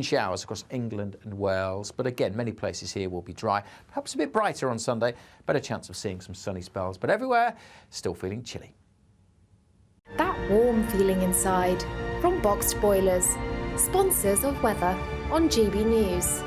Showers across England and Wales, but again, many places here will be dry. Perhaps a bit brighter on Sunday, better chance of seeing some sunny spells, but everywhere still feeling chilly. That warm feeling inside from Boxed Boilers, sponsors of weather on GB News.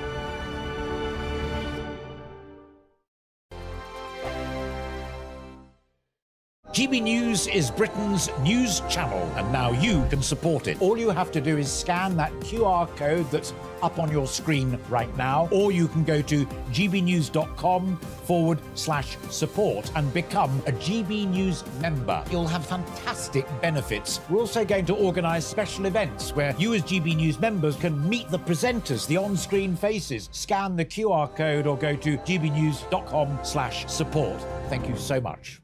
GB News is Britain's news channel, and now you can support it. All you have to do is scan that QR code that's up on your screen right now, or you can go to gbnews.com/support and become a GB News member. You'll have fantastic benefits. We're also going to organise special events where you as GB News members can meet the presenters, the on-screen faces. Scan the QR code or go to gbnews.com/support. Thank you so much.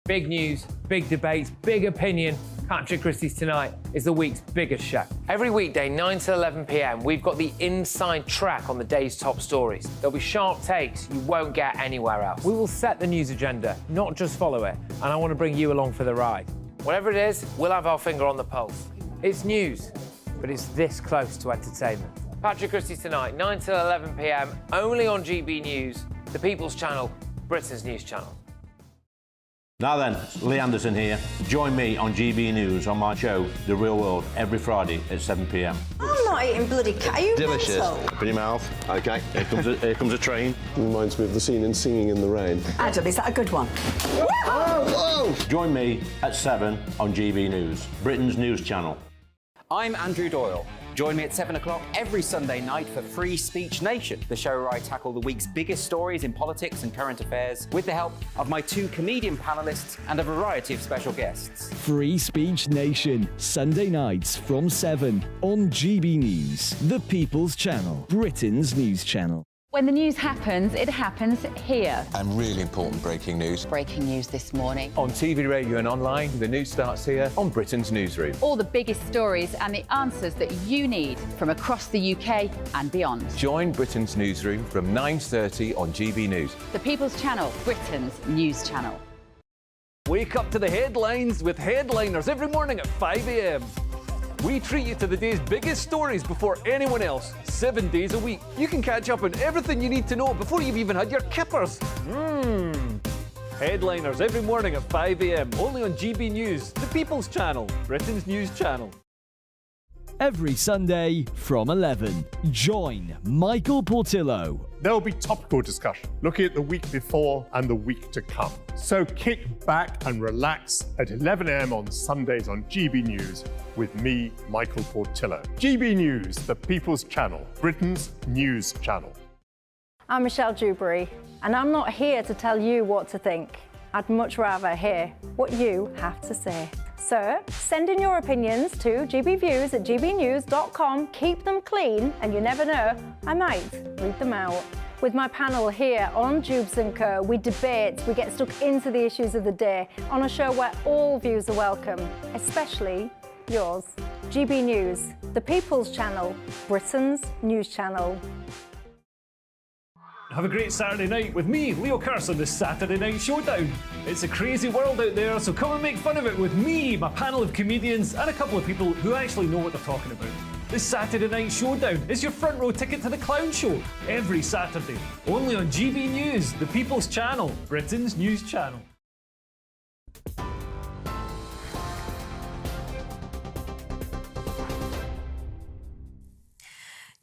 Big news, big debates, big opinion. Patrick Christie's Tonight is the week's biggest show. Every weekday, 9 to 11 p.m, we've got the inside track on the day's top stories. There'll be sharp takes you won't get anywhere else. We will set the news agenda, not just follow it, and I want to bring you along for the ride. Whatever it is, we'll have our finger on the pulse. It's news, but it's this close to entertainment. Patrick Christie's Tonight, 9 to 11 p.m, only on GB News, the People's Channel, Britain's news channel. Now then, Lee Anderson here. Join me on GB News on my show, The Real World, every Friday at 7 p.m. I'm not eating bloody cat. Are you delicious? mental? Open your mouth. OK, here comes a train. Reminds me of the scene in Singing in the Rain. Adam, is that a good one? Whoa! Join me at 7 on GB News, Britain's news channel. I'm Andrew Doyle. Join me at 7 o'clock every Sunday night for Free Speech Nation, the show where I tackle the week's biggest stories in politics and current affairs with the help of my two comedian panellists and a variety of special guests. Free Speech Nation, Sunday nights from 7 on GB News, the People's Channel, Britain's news channel. When the news happens, it happens here. And really important breaking news. Breaking news this morning. On TV, radio and online, the news starts here on Britain's Newsroom. All the biggest stories and the answers that you need from across the UK and beyond. Join Britain's Newsroom from 9:30 on GB News. The People's Channel, Britain's news channel. Wake up to the headlines with Headliners every morning at 5 a.m. We treat you to the day's biggest stories before anyone else, 7 days a week. You can catch up on everything you need to know before you've even had your kippers. Headliners every morning at 5 a.m, only on GB News, the People's Channel, Britain's news channel. Every Sunday from 11, join Michael Portillo. There'll be topical discussion, looking at the week before and the week to come. So kick back and relax at 11 a.m. on Sundays on GB News with me, Michael Portillo. GB News, the People's Channel, Britain's news channel. I'm Michelle Dewberry, and I'm not here to tell you what to think. I'd much rather hear what you have to say. So send in your opinions to gbviews@gbnews.com. Keep them clean, and you never know, I might read them out. With my panel here on Jubes & Co, we debate, we get stuck into the issues of the day on a show where all views are welcome, especially yours. GB News, the People's Channel, Britain's news channel. Have a great Saturday night with me, Leo Curse, on the Saturday Night Showdown. It's a crazy world out there, so come and make fun of it with me, my panel of comedians, and a couple of people who actually know what they're talking about. The Saturday Night Showdown is your front row ticket to the clown show every Saturday, only on GB News, the People's Channel, Britain's news channel.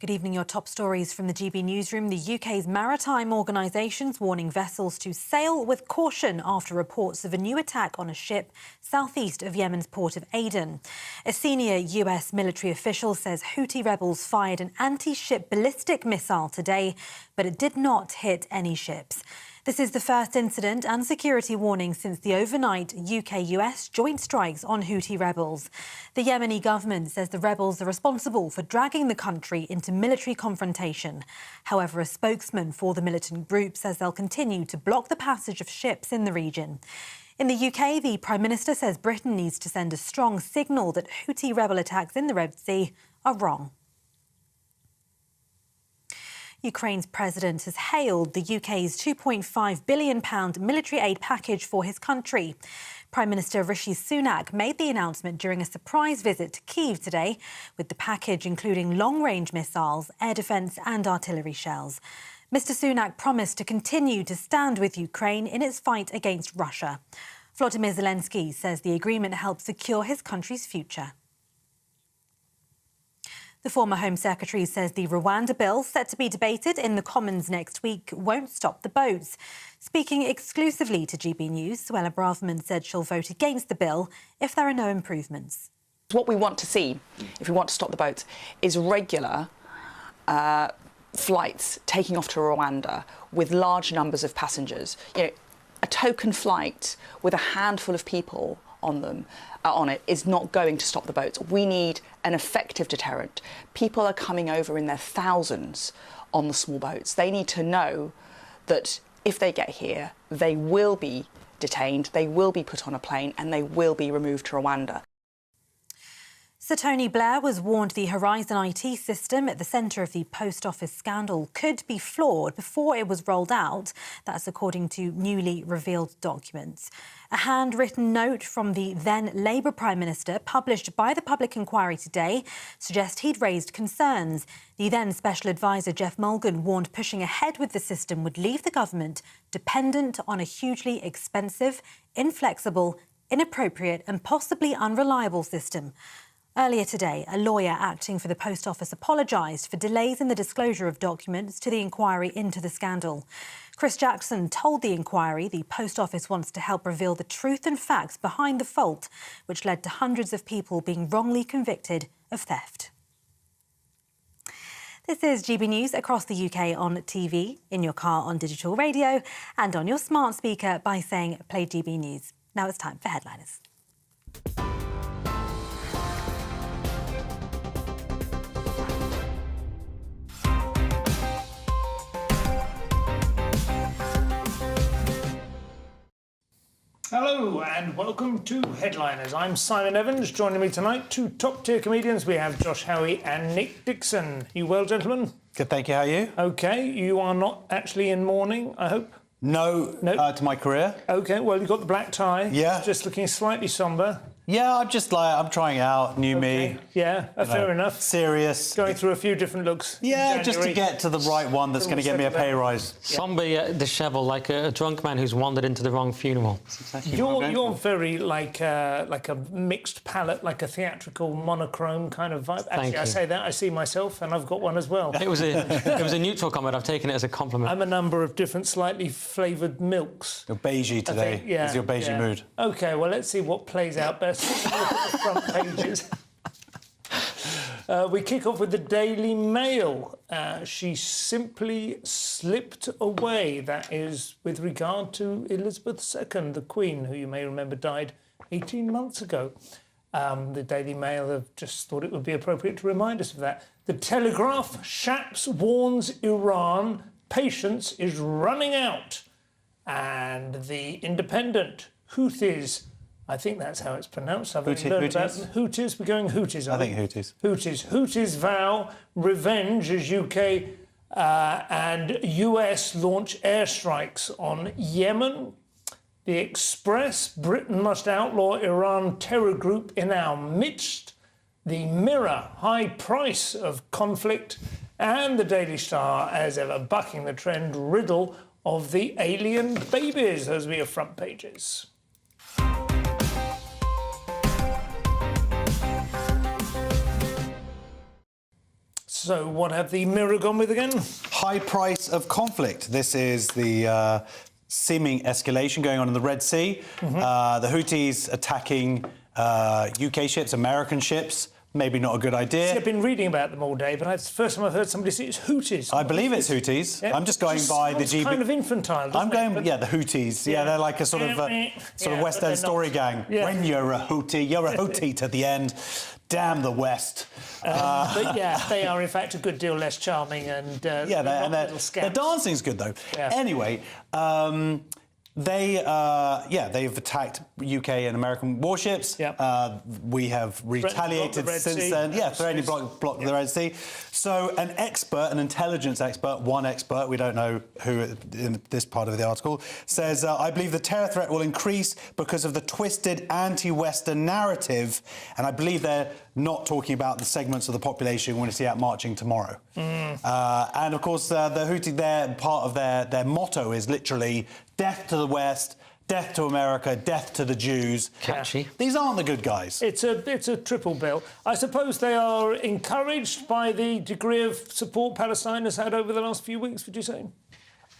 Good evening. Your top stories from the GB Newsroom. The UK's maritime organisations warning vessels to sail with caution after reports of a new attack on a ship southeast of Yemen's port of Aden. A senior US military official says Houthi rebels fired an anti-ship ballistic missile today, but it did not hit any ships. This is the first incident and security warning since the overnight UK-US joint strikes on Houthi rebels. The Yemeni government says the rebels are responsible for dragging the country into military confrontation. However, a spokesman for the militant group says they'll continue to block the passage of ships in the region. In the UK, the Prime Minister says Britain needs to send a strong signal that Houthi rebel attacks in the Red Sea are wrong. Ukraine's president has hailed the UK's £2.5 billion military aid package for his country. Prime Minister Rishi Sunak made the announcement during a surprise visit to Kyiv today, with the package including long-range missiles, air defence and artillery shells. Mr Sunak promised to continue to stand with Ukraine in its fight against Russia. Volodymyr Zelensky says the agreement helps secure his country's future. The former Home Secretary says the Rwanda bill set to be debated in the Commons next week won't stop the boats. Speaking exclusively to GB News, Suella Braverman said she'll vote against the bill if there are no improvements. What we want to see, if we want to stop the boats, is regular flights taking off to Rwanda with large numbers of passengers. You know, a token flight with a handful of people on it is not going to stop the boats. We need an effective deterrent. People are coming over in their thousands on the small boats. They need to know that if they get here, they will be detained, they will be put on a plane and they will be removed to Rwanda. Sir Tony Blair was warned the Horizon IT system at the centre of the Post Office scandal could be flawed before it was rolled out. That's according to newly revealed documents. A handwritten note from the then Labour Prime Minister, published by the Public Inquiry today, suggests he'd raised concerns. The then Special Advisor Jeff Mulgan warned pushing ahead with the system would leave the government dependent on a hugely expensive, inflexible, inappropriate and possibly unreliable system. Earlier today, a lawyer acting for the Post Office apologised for delays in the disclosure of documents to the inquiry into the scandal. Chris Jackson told the inquiry the Post Office wants to help reveal the truth and facts behind the fault, which led to hundreds of people being wrongly convicted of theft. This is GB News across the UK on TV, in your car on digital radio and on your smart speaker by saying Play GB News. Now it's time for Headliners. Hello and welcome to Headliners. I'm Simon Evans. Joining me tonight, two top-tier comedians. We have Josh Howie and Nick Dixon. You well, gentlemen? Good, thank you. How are you? OK. You are not actually in mourning, I hope? No, to my career. OK, well, you've got the black tie. Yeah. Just looking slightly sombre. Yeah, I'm trying out, new me. Yeah, fair enough. Serious. Going through a few different looks. Yeah, just to get to the right one that's going to get me a pay rise. Somber, dishevelled, like a drunk man who's wandered into the wrong funeral. You're very like a mixed palette, like a theatrical monochrome kind of vibe. Actually, I say that, I see myself, and I've got one as well. It was a neutral comment. I've taken it as a compliment. I'm a number of different slightly flavoured milks. You're beigey today. Is your beigey mood? OK, well, let's see what plays out best. Look at the front pages. We kick off with the Daily Mail. She simply slipped away. That is with regard to Elizabeth II, the Queen, who you may remember died 18 months ago. The Daily Mail have just thought it would be appropriate to remind us of that. The Telegraph, Shapps warns Iran, patience is running out. And the Independent, Houthis, I think that's how it's pronounced. I've learned about Houthis. We're going Houthis, I think Houthis. Houthis vow revenge as UK and US launch airstrikes on Yemen. The Express, Britain must outlaw Iran terror group in our midst. The Mirror, high price of conflict. And the Daily Star, as ever, bucking the trend, riddle of the alien babies. Those will be your front pages. So what have the Mirror gone with again? High price of conflict. This is the seeming escalation going on in the Red Sea. The Houthis attacking UK ships, American ships. Maybe not a good idea. See, I've been reading about them all day, but it's the first time I've heard somebody say it's Houthis. I believe it's Houthis. Yeah. I'm just going by the GB. Kind of infantile. I'm going, the Houthis. Yeah, they're like a sort of West End story gang. Yeah. When you're a Houthi, you're a Houthi to the end. Damn the West. But yeah, they are in fact a good deal less charming and their dancing's good though. Yeah. Anyway. They've attacked UK and American warships. We have retaliated since then. Yeah, threatening block the Red Sea. So an intelligence expert, one expert, we don't know who in this part of the article, says, I believe the terror threat will increase because of the twisted anti-Western narrative. And I believe they're not talking about the segments of the population we want to see out marching tomorrow. And of course, the Houthi, part of their motto is literally death to the West, death to America, death to the Jews. Catchy. These aren't the good guys. It's a triple bill. I suppose they are encouraged by the degree of support Palestine has had over the last few weeks, would you say?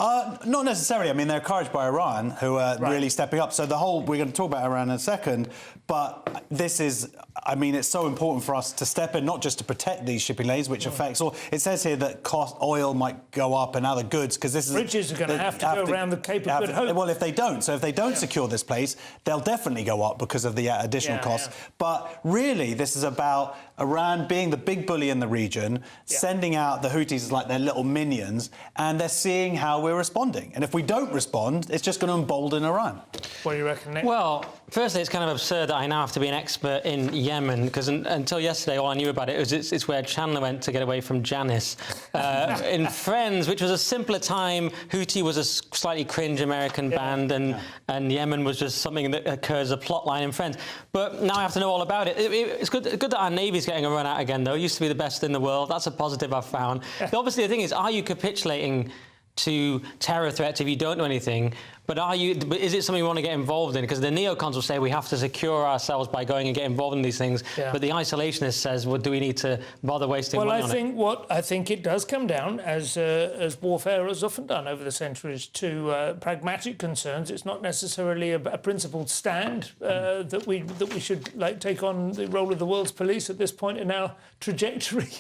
Not necessarily. I mean, they're encouraged by Iran, who are really stepping up. So we're going to talk about Iran in a second, but this is, I mean, it's so important for us to step in, not just to protect these shipping lanes, which affects all. It says here that oil might go up and other goods, because this is... Bridges are going to have to go around the Cape of Good Hope. Well, if they don't. So if they don't secure this place, they'll definitely go up because of the additional costs. But really, this is about Iran being the big bully in the region, sending out the Houthis as like their little minions, and they're seeing how we're responding. And if we don't respond, it's just going to embolden Iran. What do you reckon, Nick? Well, firstly, it's kind of absurd that I now have to be an expert in Yemen, because until yesterday, all I knew about it was it's where Chandler went to get away from Janice. In Friends, which was a simpler time, Houthi was a slightly cringe American band, and Yemen was just something that occurs as a plot line in Friends. But now I have to know all about it. It's good that our Navy's getting a run out again, though. It used to be the best in the world. That's a positive I've found. But obviously, the thing is, are you capitulating to terror threats if you don't do anything? But is it something you want to get involved in? Because the neocons will say we have to secure ourselves by going and get involved in these things. But the isolationist says, well, do we need to bother wasting money on it? I think it does come down, as warfare has often done over the centuries, to pragmatic concerns. It's not necessarily a principled stand that we should take on the role of the world's police at this point in our trajectory.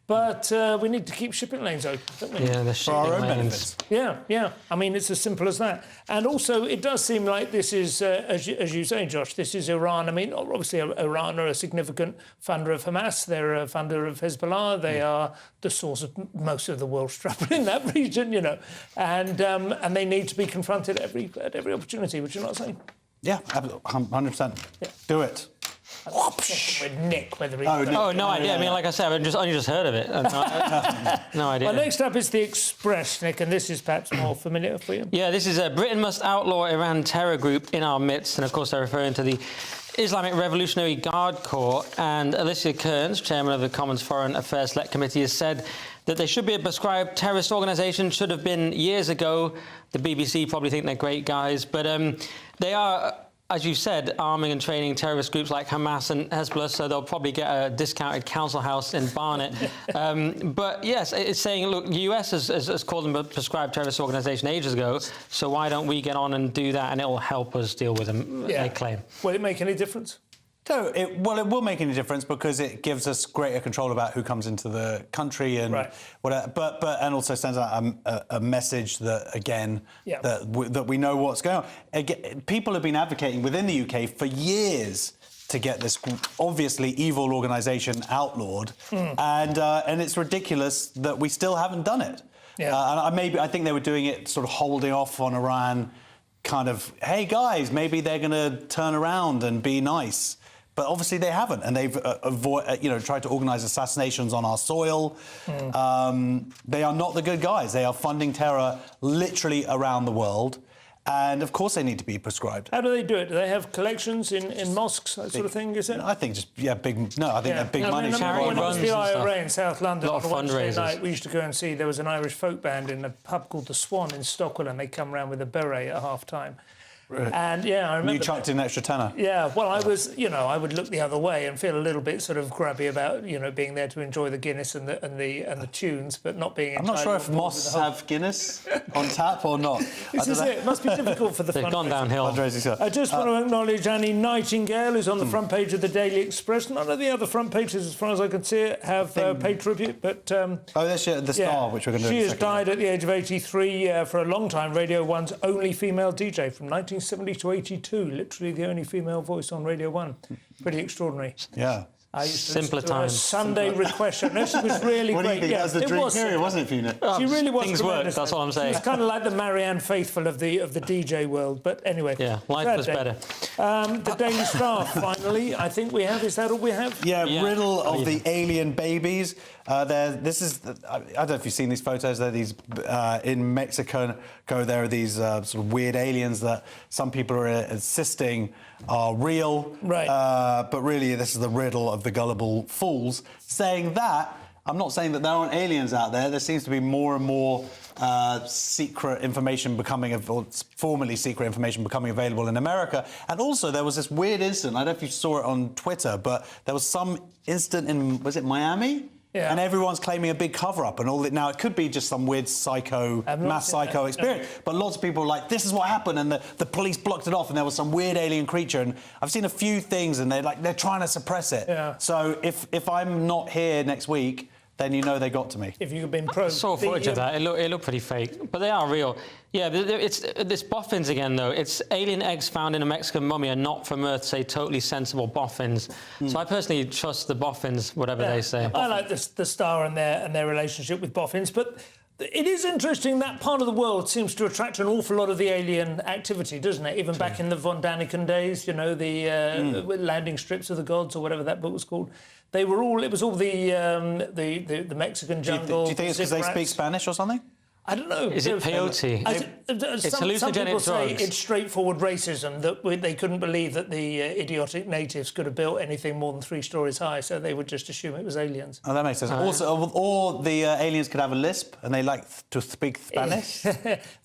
But we need to keep shipping lanes open, don't we? Yeah, the shipping lanes. Yeah. I mean, it's as simple as that. And also, it does seem like this is, as you say, Josh, this is Iran. I mean, obviously, Iran are a significant funder of Hamas. They're a funder of Hezbollah. They are the source of most of the world's trouble in that region, you know. And they need to be confronted at every opportunity, which you're not saying. Yeah, 100%. Yeah. Do it. With Nick, whether he... no idea. I mean, like I said, I only just heard of it. No idea. Well, next up is The Express, Nick, and this is perhaps more familiar for you. Yeah, this is Britain must outlaw Iran terror group in our midst. And, of course, they're referring to the Islamic Revolutionary Guard Corps. And Alicia Kearns, chairman of the Commons Foreign Affairs Select Committee, has said that they should be a prescribed terrorist organisation, should have been years ago. The BBC probably think they're great guys. But they are... as you said, arming and training terrorist groups like Hamas and Hezbollah, so they'll probably get a discounted council house in Barnet. But yes, it's saying, look, the US has called them a prescribed terrorist organisation ages ago, so why don't we get on and do that, and it'll help us deal with them, they claim. Will it make any difference? No, it will make any difference because it gives us greater control about who comes into the country and whatever. But and also sends out a message that that we know what's going on. Again, people have been advocating within the UK for years to get this obviously evil organisation outlawed, and it's ridiculous that we still haven't done it. And I think they were doing it sort of holding off on Iran. Kind of, hey guys, maybe they're going to turn around and be nice. But obviously they haven't, and they've tried to organise assassinations on our soil. They are not the good guys. They are funding terror literally around the world. And, of course, they need to be prescribed. How do they do it? Do they have collections in mosques, that sort of thing, is it? I think they're big money. When I was the IRA in South London on a Wednesday night, we used to go and see, there was an Irish folk band in a pub called The Swan in Stockwell, and they come round with a beret at half-time. Really? And I remember. You chucked in an extra tenner. Yeah, well, I was, I would look the other way and feel a little bit sort of grubby about, being there to enjoy the Guinness and the tunes, but not being. I'm not sure if Moss have Guinness on tap or not. This is it. It must be difficult for the They've gone downhill. I just want to acknowledge Annie Nightingale, who's on the front page of the Daily Express. None of the other front pages, as far as I can see it, have paid tribute, but. There's the Star, which we're going to do. She has died at the age of 83 for a long time. Radio 1's only female DJ from 1970 to 82. Literally the only female voice on Radio 1. Pretty extraordinary. Yeah. I used to Simpler listen to her times. Sunday request show. No, she was really What do great. you think? That was the dream period, wasn't it, for you? She really was. Things work, tremendous. that's all I'm saying. She was kind of like the Marianne Faithfull of the DJ world. But anyway, Yeah, life was better. The Daily Star, finally. I think we have. Is that all we have? Yeah, riddle of the alien babies. This is. I don't know if you've seen these photos. There, these in Mexico. There are these sort of weird aliens that some people are insisting are real. Right. But really, this is the riddle of the gullible fools. Saying that, I'm not saying that there aren't aliens out there. There seems to be more and more secret information becoming, or formerly secret information becoming available in America. And also, there was this weird incident. I don't know if you saw it on Twitter, but there was some incident in, was it Miami? Yeah. And everyone's claiming a big cover-up and all that. Now, it could be just some weird mass psycho experience, but lots of people are like, this is what happened, and the police blocked it off, and there was some weird alien creature, and I've seen a few things, and they're trying to suppress it. Yeah. So if I'm not here next week, then you know they got to me. If you've been pro... I saw footage of that. It looked pretty fake, but they are real. Yeah, it's this boffins again, though. It's alien eggs found in a Mexican mummy are not from Earth, say, totally sensible boffins. So I personally trust the boffins, whatever they say. I like the Star and their relationship with boffins, but it is interesting that part of the world seems to attract an awful lot of the alien activity, doesn't it? Even back in the von Daniken days, you know, the landing strips of the gods or whatever that book was called. They were all. It was all the Mexican jungle. Do you think it's because they speak Spanish or something? I don't know. Is it peyote? It's some hallucinogenic people say drugs. it's straightforward racism, that they couldn't believe that the idiotic natives could have built anything more than 3 stories high, so they would just assume it was aliens. Oh, that makes sense. Also, or the aliens could have a lisp and they like to speak Spanish?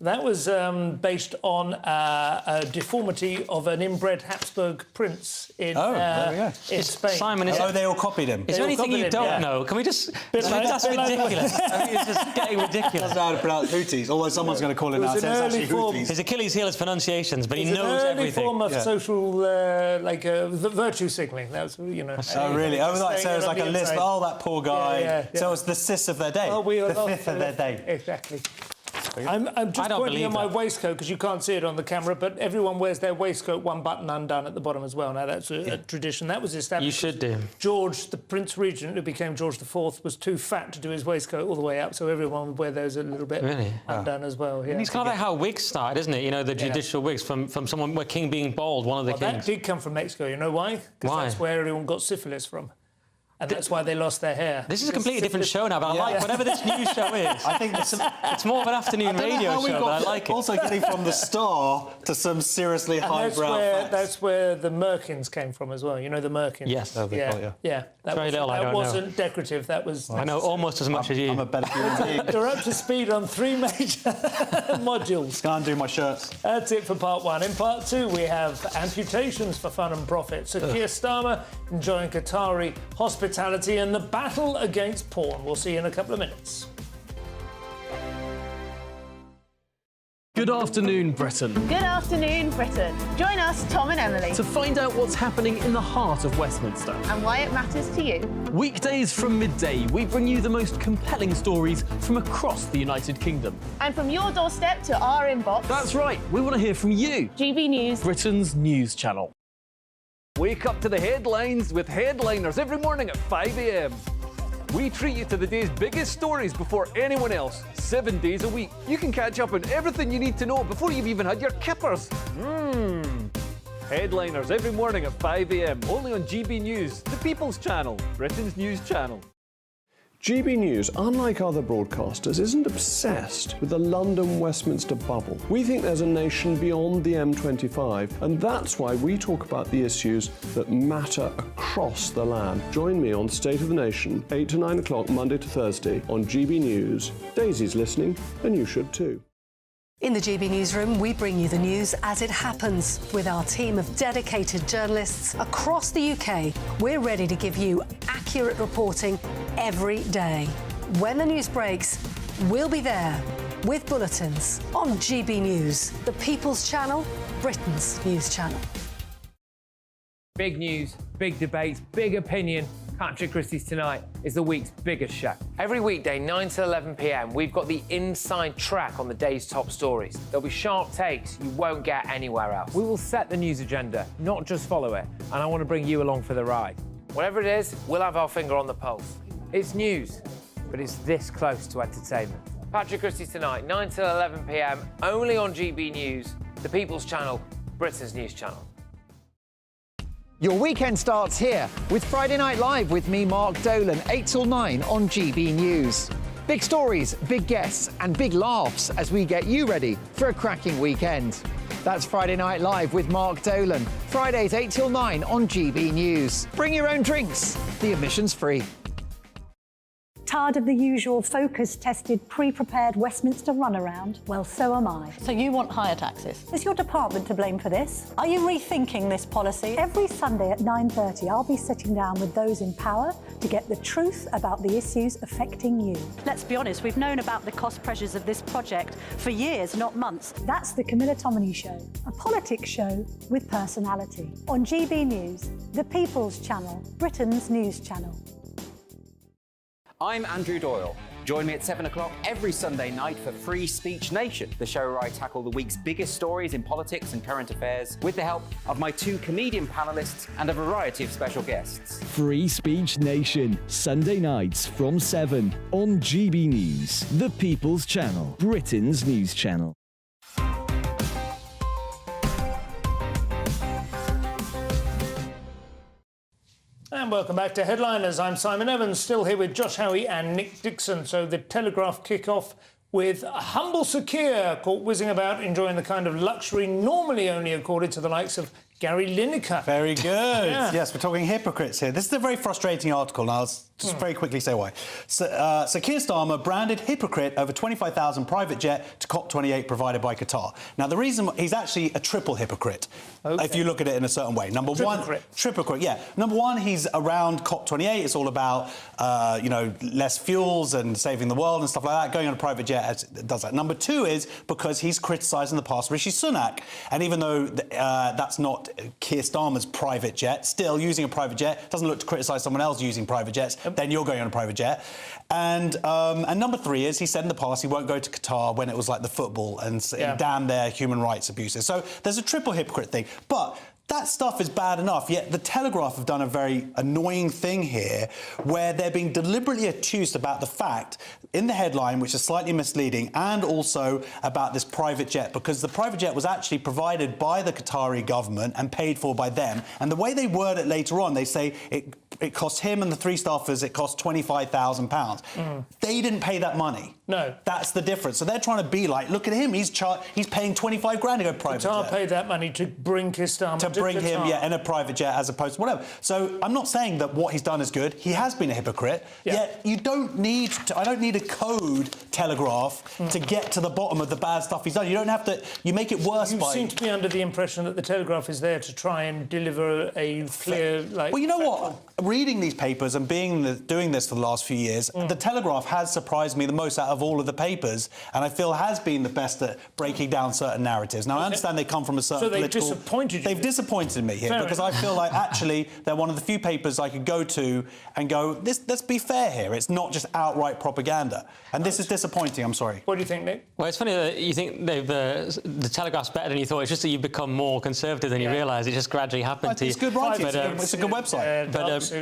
That was based on a deformity of an inbred Habsburg prince in Spain. Simon, they all copied him. Is there anything you don't know? Can we just... That's ridiculous. I mean, it's just getting ridiculous. Houthis, although someone's going to call it now. It's actually Houthis. His Achilles heel is pronunciations, but he knows everything. everything. It's an early form of social, the virtue signalling. That's, you know. Oh, really? Oh, like, so it's like a list. Oh, that poor guy. Yeah. So it's the cis of their day. Oh, the fifth of their day. Exactly. I'm just pointing at my waistcoat because you can't see it on the camera, but everyone wears their waistcoat one button undone at the bottom as well. Now, that's a tradition. That was established. You should do. George, the Prince Regent, who became George IV, was too fat to do his waistcoat all the way up, so everyone would wear those a little bit undone as well. Yeah. And it's kind of like how wigs started, isn't it? You know, the judicial wigs from someone, where king being bald, one of the kings. That did come from Mexico. You know why? Because that's where everyone got syphilis from. And that's why they lost their hair. This is a completely different show now, but I like whatever this news show is. I think it's more of an afternoon radio show, but I like it. Also getting from the Star to some seriously highbrow facts. That's where the merkins came from as well. You know the merkins? Yes. Yeah. That wasn't decorative. That was... I know almost as much as you. I'm a better human being. You're up to speed on 3 major modules. Go and do my shirts. That's it for part 1. In part 2, we have amputations for fun and profit. So Keir Starmer enjoying Qatari hospitality and the battle against porn. We'll see you in a couple of minutes. Good afternoon, Britain. Good afternoon, Britain. Join us, Tom and Emily, To find out what's happening in the heart of Westminster. and why it matters to you. Weekdays from midday, we bring you the most compelling stories from across the United Kingdom. And from your doorstep to our inbox. That's right, we want to hear from you. GB News, Britain's news channel. Wake up to the headlines with Headliners every morning at 5 a.m. We treat you to the day's biggest stories before anyone else, 7 days a week. You can catch up on everything you need to know before you've even had your kippers. Headliners every morning at 5 a.m. only on GB News, the People's Channel, Britain's news channel. GB News, unlike other broadcasters, isn't obsessed with the London-Westminster bubble. We think there's a nation beyond the M25, and that's why we talk about the issues that matter across the land. Join me on State of the Nation, 8 to 9 o'clock, Monday to Thursday, on GB News. Daisy's listening, and you should too. In the GB Newsroom, we bring you the news as it happens. With our team of dedicated journalists across the UK, we're ready to give you accurate reporting every day. When the news breaks, we'll be there with bulletins on GB News, the People's Channel, Britain's news channel. Big news, big debates, big opinion. Patrick Christie's Tonight is the week's biggest show. Every weekday, 9 to 11 p.m, we've got the inside track on the day's top stories. There'll be sharp takes you won't get anywhere else. We will set the news agenda, not just follow it, and I want to bring you along for the ride. Whatever it is, we'll have our finger on the pulse. It's news, but it's this close to entertainment. Patrick Christie's Tonight, 9 till 11 p.m, only on GB News, the People's Channel, Britain's news channel. Your weekend starts here with Friday Night Live with me, Mark Dolan, 8 till 9 on GB News. Big stories, big guests and big laughs as we get you ready for a cracking weekend. That's Friday Night Live with Mark Dolan, Fridays 8 till 9 on GB News. Bring your own drinks, the admission's free. Tired of the usual focus-tested, pre-prepared Westminster runaround? Well, so am I. So you want higher taxes? Is your department to blame for this? Are you rethinking this policy? Every Sunday at 9:30, I'll be sitting down with those in power to get the truth about the issues affecting you. Let's be honest, we've known about the cost pressures of this project for years, not months. That's the Camilla Tominey Show, a politics show with personality. On GB News, the People's Channel, Britain's news channel. I'm Andrew Doyle. Join me at 7 o'clock every Sunday night for Free Speech Nation, the show where I tackle the week's biggest stories in politics and current affairs with the help of my two comedian panellists and a variety of special guests. Free Speech Nation, Sunday nights from 7 on GB News, the People's Channel, Britain's news channel. And welcome back to Headliners. I'm Simon Evans, still here with Josh Howie and Nick Dixon. So the Telegraph kick off with humble Sir Keir caught whizzing about, enjoying the kind of luxury normally only accorded to the likes of Gary Lineker. Very good. Yeah. Yes, we're talking hypocrites here. This is a very frustrating article, and I'll just very quickly say why. So Keir Starmer branded hypocrite over 25,000 private jet to COP28 provided by Qatar. Now, the reason he's actually a triple hypocrite, if you look at it in a certain way. Number one, hypocrite, yeah. Number one, he's around COP28. It's all about, you know, less fuels and saving the world and stuff like that. Going on a private jet does that. Number two is because he's criticised in the past Rishi Sunak. And even though that's not Keir Starmer's private jet, still using a private jet doesn't look to criticise someone else using private jets. Then you're going on a private jet. And number three is he said in the past he won't go to Qatar when it was like the football and damn their human rights abuses. So there's a triple hypocrite thing. But that stuff is bad enough, yet the Telegraph have done a very annoying thing here where they're being deliberately accused about the fact in the headline, which is slightly misleading, and also about this private jet, because the private jet was actually provided by the Qatari government and paid for by them. And the way they word it later on, they say it cost him and the three staffers, it cost £25,000. They didn't pay that money. No. That's the difference. So they're trying to be like, look at him, he's paying 25 grand to go private Qatar jet. paid that money to bring Keir Starmer to bring him, in a private jet as opposed to whatever. So I'm not saying that what he's done is good. He has been a hypocrite. Yet you don't need to, I don't need a code, Telegraph, to get to the bottom of the bad stuff he's done. You don't have to, you make it worse you by... You seem to be under the impression that the Telegraph is there to try and deliver a clear, Well, you know what? Reading these papers and doing this for the last few years, the Telegraph has surprised me the most out of all of the papers, and I feel has been the best at breaking down certain narratives. Now, I understand they come from a certain political... So they've disappointed you? They've disappointed me here, because I feel like, actually, they're one of the few papers I could go to and go, let's be fair here. It's not just outright propaganda. And this is disappointing, I'm sorry. What do you think, Nick? Well, it's funny that you think the Telegraph's better than you thought. It's just that you've become more conservative than you realise. It just gradually happened to you. It's good writing. It's a good website.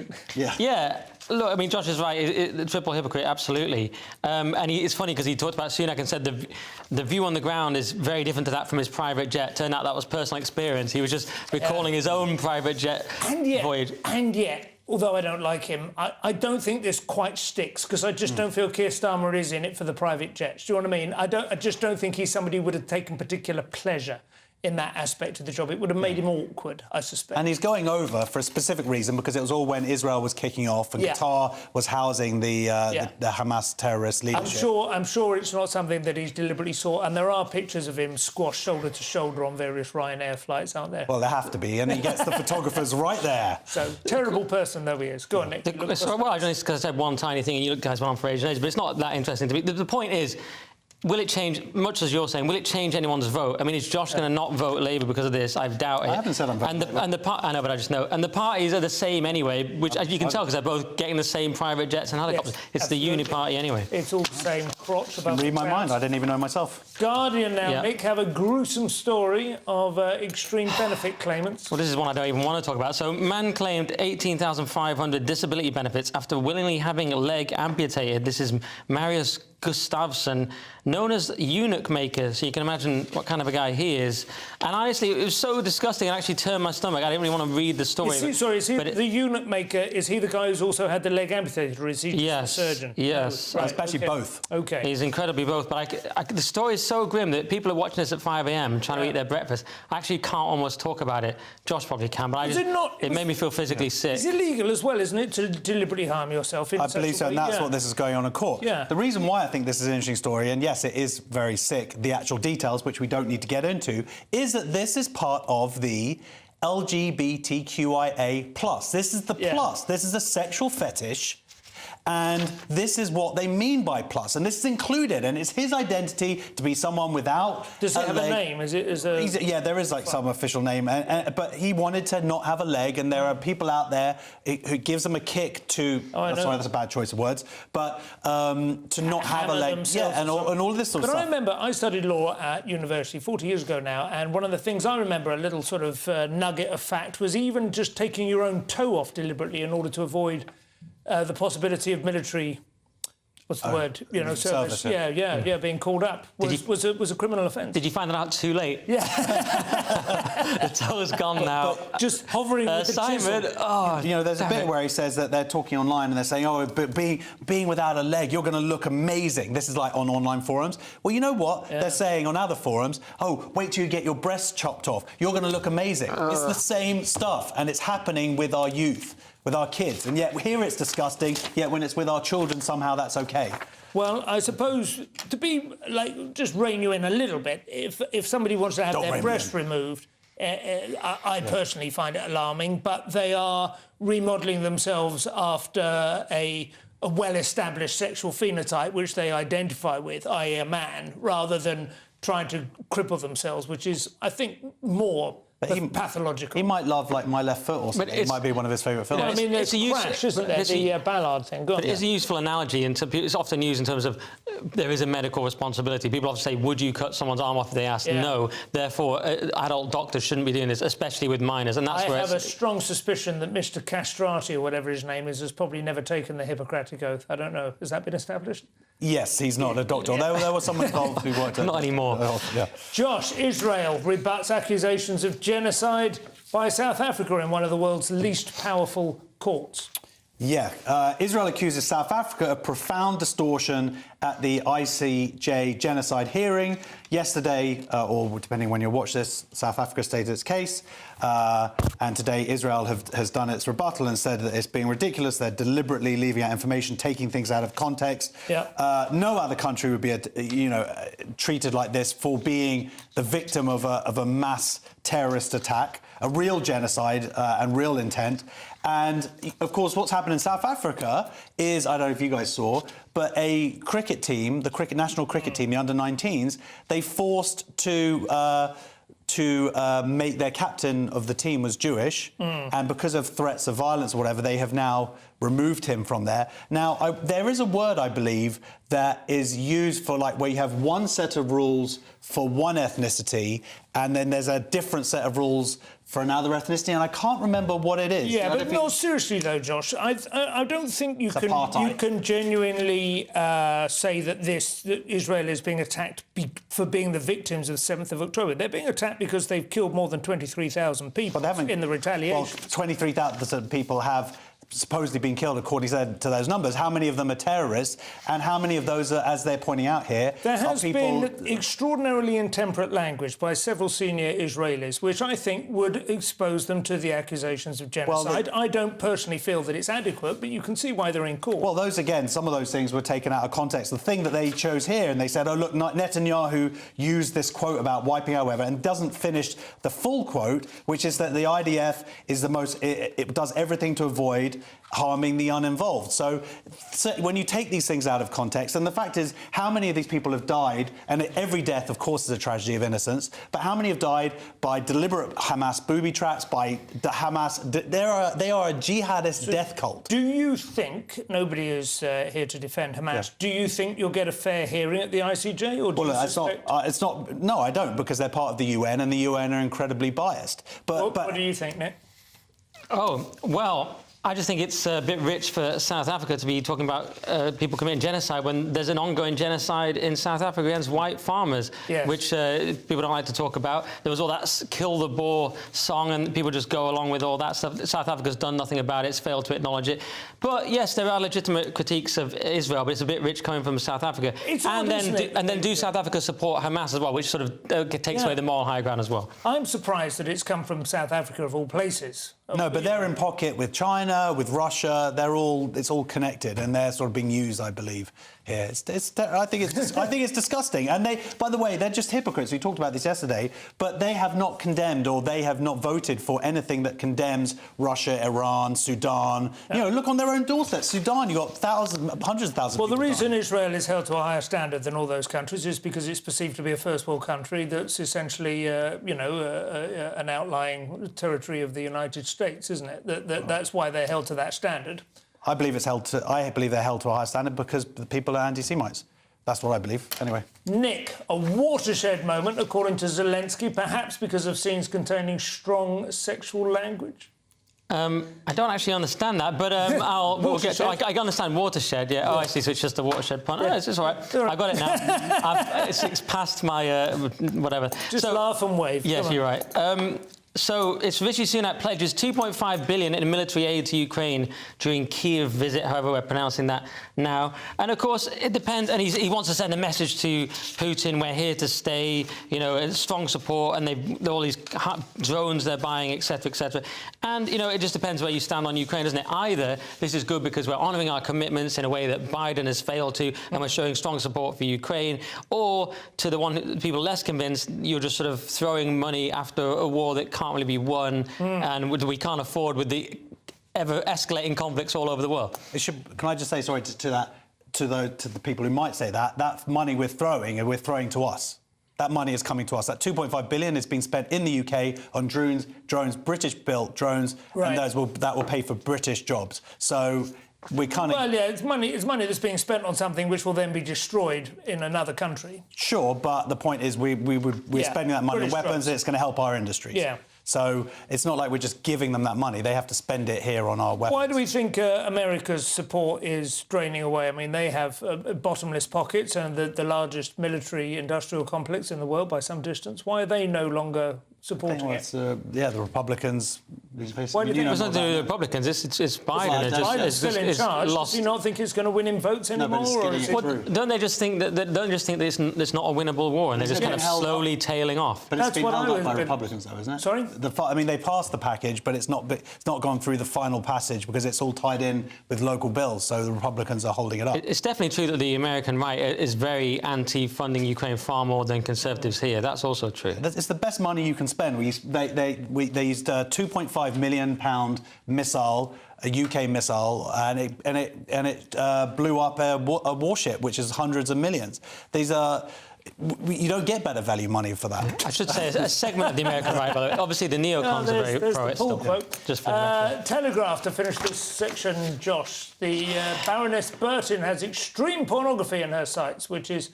Yeah. Look, I mean, Josh is right. The triple hypocrite, absolutely. And it's funny because he talked about Sunak and said the view on the ground is very different to that from his private jet. Turned out that was personal experience. He was just recalling his own private jet voyage. And yet, although I don't like him, I don't think this quite sticks, because I just don't feel Keir Starmer is in it for the private jets. Do you know what I mean? I just don't think he's somebody who would have taken particular pleasure in that aspect of the job. It would have made him awkward, I suspect. And he's going over for a specific reason, because it was all when Israel was kicking off and Qatar was housing the Hamas terrorist leadership. I'm sure it's not something that he's deliberately sought, and there are pictures of him squashed shoulder to shoulder on various Ryanair flights, aren't there? Well, there have to be, and he gets the photographers right there. So, terrible person though he is. Go on, Nick. Well, I just because I said one tiny thing and you guys went on for ages, but it's not that interesting to me. The point is, Will it change, much as you're saying, will it change anyone's vote? I mean, is Josh going to not vote Labour because of this? I doubt it. I haven't said I'm voting Labour. I know, but I just know. And the parties are the same anyway, which, as you can tell, because they're both getting the same private jets and helicopters. Yes, it's absolutely. the uni party anyway. It's all the same crotch above Read the my mind. I didn't even know myself. Guardian now, Nick, have a gruesome story of extreme benefit claimants. Well, this is one I don't even want to talk about. So, man claimed 18,500 disability benefits after willingly having a leg amputated. This is Marius Gustafsson, known as Eunuch Maker, so you can imagine what kind of a guy he is. And honestly, it was so disgusting, it actually turned my stomach. I didn't really want to read the story. Is he the Eunuch Maker? Is he the guy who's also had the leg amputated, or is he just a surgeon? Yes. No, right, it's actually both. Okay. He's incredibly both, but the story is so grim that people are watching this at 5 a.m. trying to eat their breakfast. I actually can't almost talk about it. Josh probably can, but it made me feel physically sick. It's illegal as well, isn't it, to deliberately harm yourself? I believe so, and that's what this is going on in court. Yeah. The reason why I think this is an interesting story, and yes, it is very sick, the actual details, which we don't need to get into, is that this is part of the LGBTQIA+. This is the plus. This is a sexual fetish. And this is what they mean by plus, and this is included, and it's his identity to be someone without. Does it have a name? Yeah, there is like some official name, but he wanted to not have a leg, and there are people out there who gives them a kick to. Sorry, that's a bad choice of words, but to not have a leg, and all of this sort of stuff. But I remember I studied law at university 40 years ago now, and one of the things I remember, a little sort of nugget of fact, was even just taking your own toe off deliberately in order to avoid the possibility of military, what's the word? You know, service. Yeah, being called up was a criminal offence. Did you find that out too late? Yeah. The toe's gone now. But just hovering with the Simon, chisel. You know, there's a bit where he says that they're talking online and they're saying, oh, but being without a leg, you're going to look amazing. This is like on online forums. Well, you know what? Yeah. They're saying on other forums, oh, wait till you get your breasts chopped off. You're going to look amazing. It's the same stuff, and it's happening with our youth, with our kids. And yet here it's disgusting, yet when it's with our children, somehow that's okay. Well, I suppose, to be, like, just rein you in a little bit, if somebody wants to have their breast removed, I personally find it alarming, but they are remodelling themselves after a well-established sexual phenotype which they identify with, i.e. a man, rather than trying to cripple themselves, which is, I think, more pathological. He might love, like, My Left Foot or something. It might be one of his favourite films. I mean, there's Crash, isn't there? The Ballard thing. Go on. But it is a useful analogy, and it's often used in terms of there is a medical responsibility. People often say, would you cut someone's arm off if they ask no? Therefore, adult doctors shouldn't be doing this, especially with minors, and that's where I have a strong suspicion that Mr. Castrati, or whatever his name is, has probably never taken the Hippocratic Oath. I don't know. Has that been established? Yes, he's not a doctor. There was someone involved who worked at... Not anymore. Josh, Israel rebuts accusations of genocide by South Africa in one of the world's least powerful courts. Yeah, Israel accuses South Africa of profound distortion at the ICJ genocide hearing. Yesterday, or depending when you watch this, South Africa stated its case. And today, Israel has done its rebuttal and said that it's being ridiculous. They're deliberately leaving out information, taking things out of context. No other country would be, treated like this for being the victim of a mass terrorist attack, a real genocide and real intent. And, of course, what's happened in South Africa is, I don't know if you guys saw, but a cricket team, the national cricket team, the under-19s, they forced to make their captain of the team was Jewish, and because of threats of violence or whatever, they have now removed him from there. Now, there is a word, I believe, that is used for, like, where you have one set of rules for one ethnicity, and then there's a different set of rules for another ethnicity, and I can't remember what it is. Yeah, but no, seriously though, Josh, I don't think you can genuinely say that Israel is being attacked for being the victims of the 7th of October. They're being attacked because they've killed more than 23,000 people in the retaliation. Well, 23,000 people have supposedly been killed, according to those numbers. How many of them are terrorists, and how many of those, as they're pointing out here, there has people... been extraordinarily intemperate language by several senior Israelis, which I think would expose them to the accusations of genocide. I don't personally feel that it's adequate, but you can see why they're in court. Well, some of those things were taken out of context. The thing that they chose here, and they said, oh, look, Netanyahu used this quote about wiping out whatever, and doesn't finish the full quote, which is that the IDF is the most... It does everything to avoid harming the uninvolved. So when you take these things out of context, and the fact is, how many of these people have died, and every death, of course, is a tragedy of innocence, but how many have died by deliberate Hamas booby traps, by Hamas... They are a jihadist death cult. Do you think, nobody is here to defend Hamas, do you think you'll get a fair hearing at the ICJ? Or do you suspect... No, I don't, because they're part of the UN, and the UN are incredibly biased. But what do you think, Nick? Oh, well, I just think it's a bit rich for South Africa to be talking about people committing genocide when there's an ongoing genocide in South Africa against white farmers, which people don't like to talk about. There was all that Kill the Boer song, and people just go along with all that stuff. South Africa's done nothing about it. It's failed to acknowledge it. But, yes, there are legitimate critiques of Israel, but it's a bit rich coming from South Africa. And then do South Africa support Hamas as well, which sort of takes away the moral high ground as well? I'm surprised that it's come from South Africa, of all places. No, but they're in pocket with China, with Russia. It's all connected, and they're sort of being used, I believe, here. I think it's disgusting. And by the way, they're just hypocrites. We talked about this yesterday, but they have not condemned, or they have not voted for anything that condemns Russia, Iran, Sudan. You know, look on their own doorstep. Sudan, you got hundreds of thousands. Well, the reason Israel is held to a higher standard than all those countries is because it's perceived to be a first world country that's essentially, an outlying territory of the United States, isn't it? That's why they're held to that standard. I believe they're held to a higher standard because the people are anti-Semites. That's what I believe, anyway. Nick, a watershed moment, according to Zelensky, perhaps because of scenes containing strong sexual language? I don't actually understand that, but we'll get to it. I understand watershed, yeah. Oh, I see, so it's just a watershed pun. Yeah. Oh, it's all right. I got it now. It's past my whatever. Just laugh and wave. Yes, you're right. So it's Rishi Sunak pledges $2.5 billion in military aid to Ukraine during Kyiv visit, however we're pronouncing that now. And of course, it depends, and he wants to send a message to Putin, we're here to stay, strong support, and all these drones they're buying, etc., etc. And, it just depends where you stand on Ukraine, doesn't it? Either this is good because we're honouring our commitments in a way that Biden has failed to, and we're showing strong support for Ukraine, or to the people less convinced, you're just sort of throwing money after a war that can't really be won, and we can't afford with the ever-escalating conflicts all over the world. Can I just say, sorry, to the people who might say that money we're throwing to us. That money is coming to us. That $2.5 billion is being spent in the UK on drones, British-built drones, and that will pay for British jobs. So we kind of... Well, yeah, it's money that's being spent on something which will then be destroyed in another country. Sure, but the point is we're spending that money on weapons, and it's going to help our industries. Yeah. So it's not like we're just giving them that money. They have to spend it here on our weapons. Why do we think America's support is draining away? I mean, they have bottomless pockets and the largest military-industrial complex in the world by some distance. Why are they no longer supporting it? The Republicans... Why do you think it's not the Republicans? It's Biden. Biden's still in charge. Does he not think it's going to win in votes anymore? Don't they just think that it's not a winnable war and they're just kind of slowly tailing off? But it's been held up by Republicans, though, isn't it? Sorry? They passed the package, but it's not gone through the final passage because it's all tied in with local bills, so the Republicans are holding it up. It's definitely true that the American right is very anti-funding Ukraine far more than Conservatives here. That's also true. It's the best money you can spend. They used a £2.5 million missile, a UK missile, and it blew up a warship, which is hundreds of millions. These are... You don't get better value money for that. I should say a segment of the American right, by the way. Obviously, the neocons are very pro it still. Just for the Telegraph, to finish this section, Josh. The Baroness Burton has extreme pornography in her sites, which is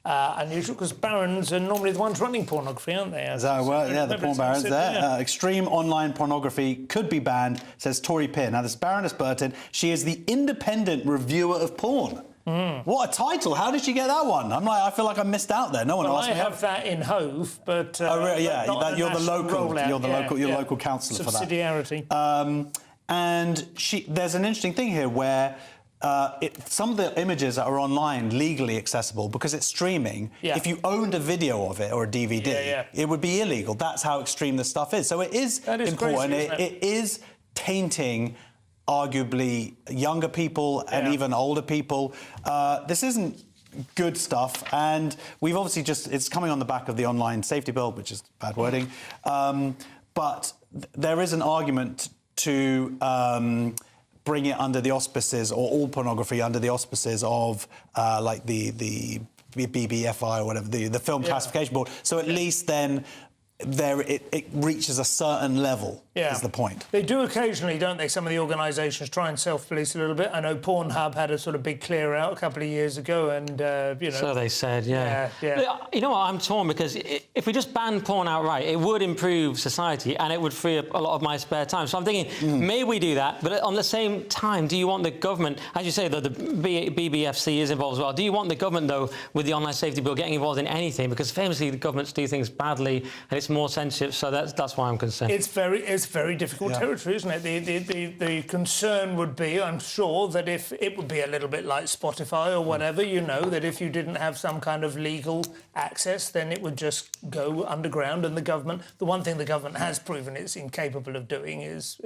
unusual because barons are normally the ones running pornography, aren't they? The porn barons there. Extreme online pornography could be banned, says Tory Peer. Now, this Baroness Burton, she is the independent reviewer of porn. What a title! How did she get that one? I feel like I missed out there. No one asked me. I have that in Hove, but you're the local councillor for that. Subsidiarity. And there's an interesting thing here where some of the images are online legally accessible because it's streaming. Yeah. If you owned a video of it or a DVD, it would be illegal. That's how extreme this stuff is. So it is important. Crazy, it is tainting arguably younger people and even older people. This isn't good stuff, and we've obviously it's coming on the back of the online safety bill, which is bad wording, but there is an argument to bring it under the auspices, or all pornography under the auspices of like the BBFI or whatever, the Film Classification Board. So at least then it reaches a certain level, is the point. They do occasionally, don't they, some of the organisations try and self-police a little bit. I know Pornhub had a sort of big clear-out a couple of years ago and, you know... So they said, yeah. Yeah. You know what, I'm torn, because if we just banned porn outright, it would improve society and it would free up a lot of my spare time. So I'm thinking, maybe we do that, but at the same time, do you want the government, as you say, the BBFC is involved as well, do you want the government, though, with the Online Safety Bill, getting involved in anything? Because famously, the governments do things badly and it's more sensitive, so that's why I'm concerned. It's very difficult territory, isn't it? The concern would be, I'm sure, that if it would be a little bit like Spotify or whatever, you know, that if you didn't have some kind of legal access, then it would just go underground, and the one thing the government has proven it's incapable of doing is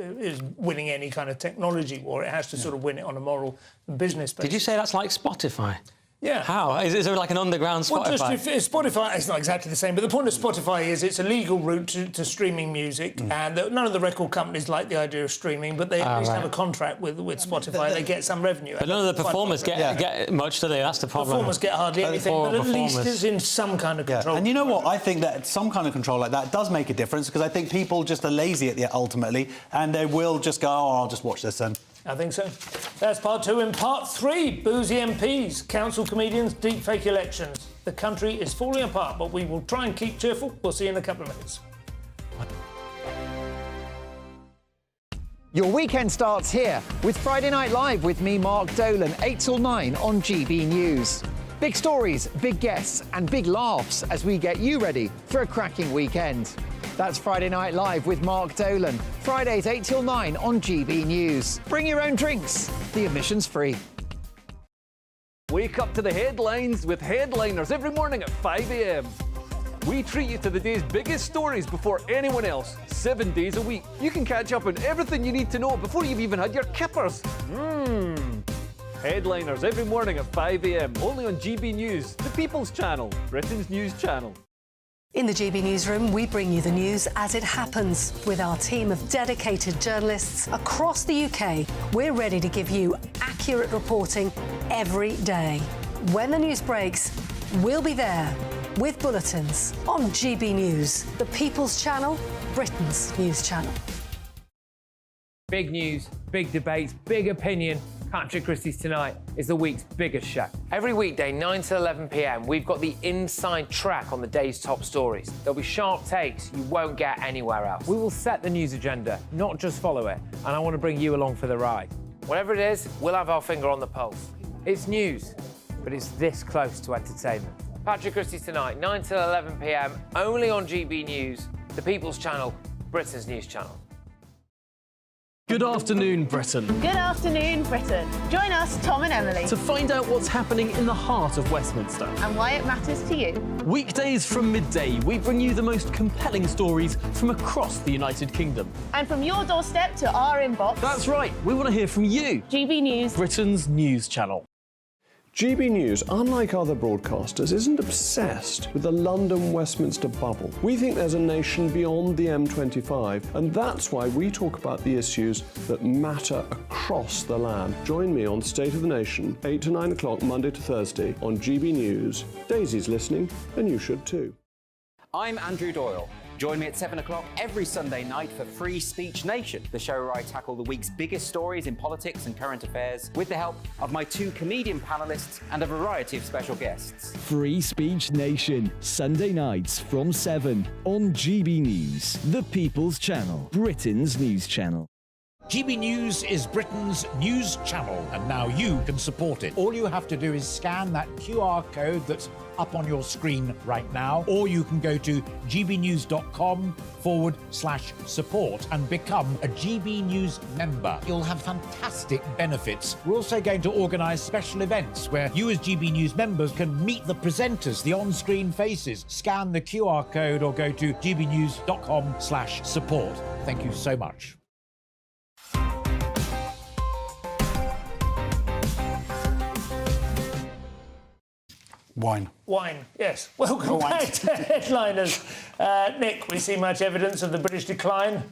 winning any kind of technology war. It has to sort of win it on a moral and business basis. Did you say that's like Spotify? Yeah. How? Is there like an underground Spotify? Well, just Spotify, it's not exactly the same, but the point of Spotify is it's a legal route to streaming music, and none of the record companies like the idea of streaming, but they at least have a contract with Spotify. They get some revenue. But none of the performers get much, do they? That's the problem. Performers get hardly anything, but at least it's in some kind of control. And you know what? I think that some kind of control like that does make a difference, because I think people just are lazy at the ultimately, and they will just go, oh, I'll just watch this then. I think so. That's part 2. In part 3, boozy MPs, council comedians, deepfake elections. The country is falling apart, but we will try and keep cheerful. We'll see you in a couple of minutes. Your weekend starts here with Friday Night Live with me, Mark Dolan, 8 till 9 on GB News. Big stories, big guests and big laughs as we get you ready for a cracking weekend. That's Friday Night Live with Mark Dolan. Fridays 8 till 9 on GB News. Bring your own drinks. The admission's free. Wake up to the headlines with Headliners every morning at 5 a.m. We treat you to the day's biggest stories before anyone else, 7 days a week. You can catch up on everything you need to know before you've even had your kippers. Headliners every morning at 5 a.m. only on GB News, the People's Channel, Britain's news channel. In the GB Newsroom, we bring you the news as it happens. With our team of dedicated journalists across the UK, we're ready to give you accurate reporting every day. When the news breaks, we'll be there with bulletins on GB News, the People's Channel, Britain's news channel. Big news, big debates, big opinion. Patrick Christie's Tonight is the week's biggest show. Every weekday, 9 to 11 p.m, we've got the inside track on the day's top stories. There'll be sharp takes you won't get anywhere else. We will set the news agenda, not just follow it, and I want to bring you along for the ride. Whatever it is, we'll have our finger on the pulse. It's news, but it's this close to entertainment. Patrick Christie's Tonight, 9 to 11 p.m, only on GB News, the People's Channel, Britain's news channel. Good afternoon, Britain. Good afternoon, Britain. Join us, Tom and Emily, To find out what's happening in the heart of Westminster. and why it matters to you. Weekdays from midday, we bring you the most compelling stories from across the United Kingdom. And from your doorstep to our inbox, That's right, we want to hear from you, GB News. Britain's news channel. GB News, unlike other broadcasters, isn't obsessed with the London-Westminster bubble. We think there's a nation beyond the M25, and that's why we talk about the issues that matter across the land. Join me on State of the Nation, 8 to 9 o'clock, Monday to Thursday, on GB News. Daisy's listening, and you should too. I'm Andrew Doyle. Join me at 7 o'clock every Sunday night for Free Speech Nation, the show where I tackle the week's biggest stories in politics and current affairs with the help of my 2 comedian panellists and a variety of special guests. Free Speech Nation, Sunday nights from 7 on GB News, the People's Channel, Britain's news channel. GB News is Britain's news channel, and now you can support it. All you have to do is scan that QR code that's up on your screen right now, or you can go to gbnews.com/support and become a GB News member. You'll have fantastic benefits. We're also going to organise special events where you as GB News members can meet the presenters, the on-screen faces. Scan the QR code or go to gbnews.com/support. Thank you so much. Wine. Wine, yes. Welcome back to Headliners. Nick, we see much evidence of the British decline.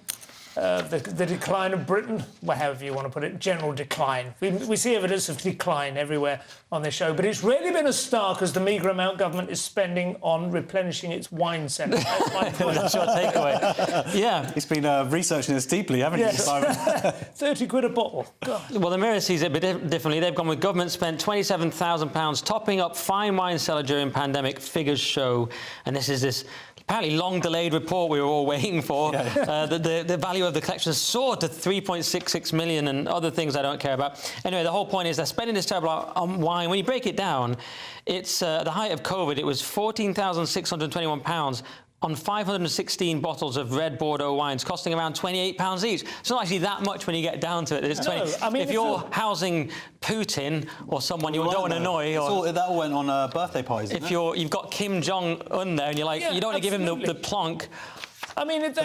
the decline of Britain, well, however you want to put it, general decline. We see evidence of decline everywhere on this show, but it's really been as stark as the meagre amount government is spending on replenishing its wine cellar. That's my point. That's your takeaway. Yeah. He's been researching this deeply, haven't you, Simon? 30 quid a bottle. God. Well, the Mirror sees it a bit differently. They've gone with government spent £27,000 topping up fine wine cellar during pandemic, figures show. And this is this apparently long-delayed report we were all waiting for. The value of the collection soared to 3.66 million and other things I don't care about. Anyway, the whole point is they're spending this terrible on wine. When you break it down, it's the height of COVID, it was £14,621 on 516 bottles of red Bordeaux wines, costing around £28 each. It's not actually that much when you get down to it. It's if you're housing Putin or someone you don't want to annoy, that all went on birthday parties. If you've got Kim Jong-un there and you're like, you don't want to give him the plonk. I mean, if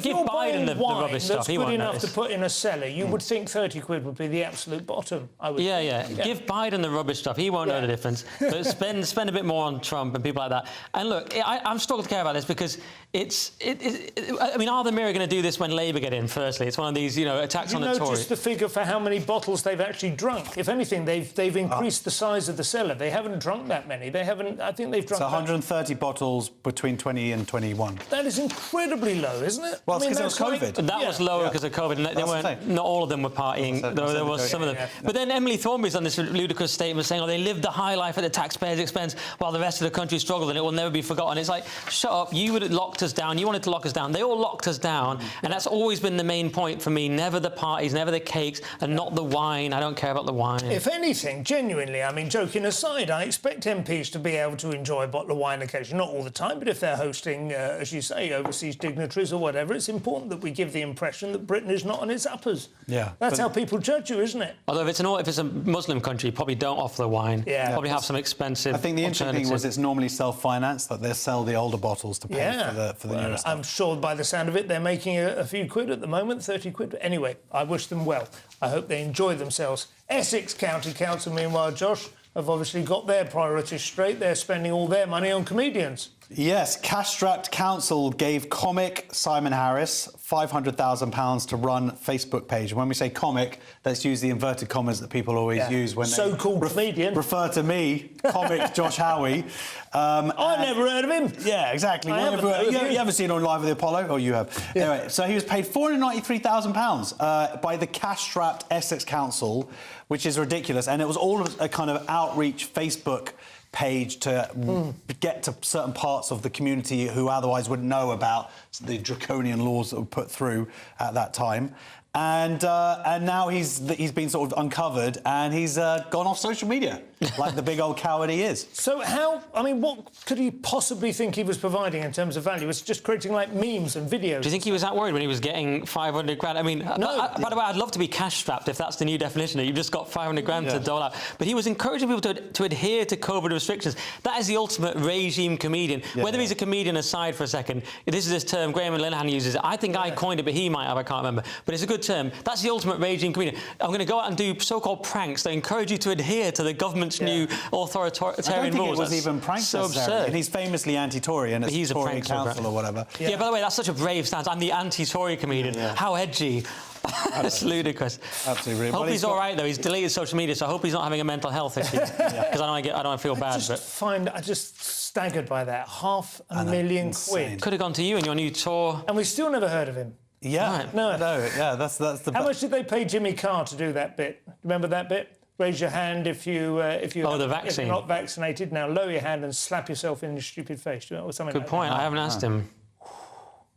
you're buying rubbish stuff, that's good enough to put in a cellar, you would think 30 quid would be the absolute bottom. I would think. Give Biden the rubbish stuff. He won't know the difference. But spend a bit more on Trump and people like that. And look, I'm struggling to care about this because I mean, are the Mirror going to do this when Labour get in? Firstly, it's one of these, attacks on the Tories. You notice the figure for how many bottles they've actually drunk? If anything, they've increased the size of the cellar. They haven't drunk that many. They haven't. I think they've drunk. So 130 bottles between 20 and 21. That is incredibly low, isn't it? Well, it's because it was COVID. That was lower because of COVID. And they weren't. Not all of them were partying. There was some of them. But then Emily Thornberry's on this ludicrous statement saying, they lived the high life at the taxpayers' expense while the rest of the country struggled, and it will never be forgotten. It's like, shut up! You would have locked us down. You wanted to lock us down. They all locked us down, and that's always been the main point for me. Never the parties, never the cakes, and not the wine. I don't care about the wine. If anything, genuinely, I mean, joking aside, I expect MPs to be able to enjoy a bottle of wine occasionally. Not all the time, but if they're hosting, as you say, overseas dignitaries or whatever, it's important that we give the impression that Britain is not on its uppers. Yeah. That's how people judge you, isn't it? Although if it's a Muslim country, probably don't offer the wine. Yeah. Probably have some expensive. I think the interesting thing was it's normally self-financed, that they sell the older bottles to pay for the newer stuff. I'm sure by the sound of it, they're making a few quid at the moment, 30 quid. Anyway, I wish them well. I hope they enjoy themselves. Essex County Council, meanwhile, Josh, have obviously got their priorities straight. They're spending all their money on comedians. Yes, cash-strapped council gave comic Simon Harris £500,000 to run Facebook page. And when we say comic, let's use the inverted commas that people always use when so-called comedian. Refer to me, comic Josh Howie. I've never heard of him. Yeah, exactly. You haven't seen on Live with Apollo? Oh, you have. Yeah. Anyway, so he was paid £493,000 by the cash-strapped Essex Council, which is ridiculous. And it was all a kind of outreach Facebook page to get to certain parts of the community who otherwise wouldn't know about the draconian laws that were put through at that time. And now he's been sort of uncovered and he's gone off social media like the big old coward he is. So what could he possibly think he was providing in terms of value? It's just creating like memes and videos. Do you think he was that worried when he was getting 500 grand? I mean, no. By the way, I'd love to be cash strapped if that's the new definition. You've just got 500 grand to dole out. But he was encouraging people to adhere to COVID restrictions. That is the ultimate regime comedian. Whether he's a comedian aside for a second, this is this term Graham Linehan uses it. I think I coined it, but he might have. I can't remember. But it's a good term. That's the ultimate regime comedian. I'm going to go out and do so-called pranks that encourage you to adhere to the government's new authoritarian rules. I don't think it was That's even pranks so necessarily. absurd. And he's famously anti-Tory and it's Tory council or whatever. Yeah, by the way, that's such a brave stance. I'm the anti-Tory comedian. How edgy. It's ludicrous. Absolutely. I hope he's all right, though. He's deleted social media, so I hope he's not having a mental health issue. Because I don't feel bad. I just staggered by that. £500,000 Could have gone to you in your new tour. And we still never heard of him. Yeah. Right. No. That's the. How much did they pay Jimmy Carr to do that bit? Remember that bit? Raise your hand if you the vaccine. If you're not vaccinated. Now lower your hand and slap yourself in your stupid face. Or something. Good point. I haven't asked him.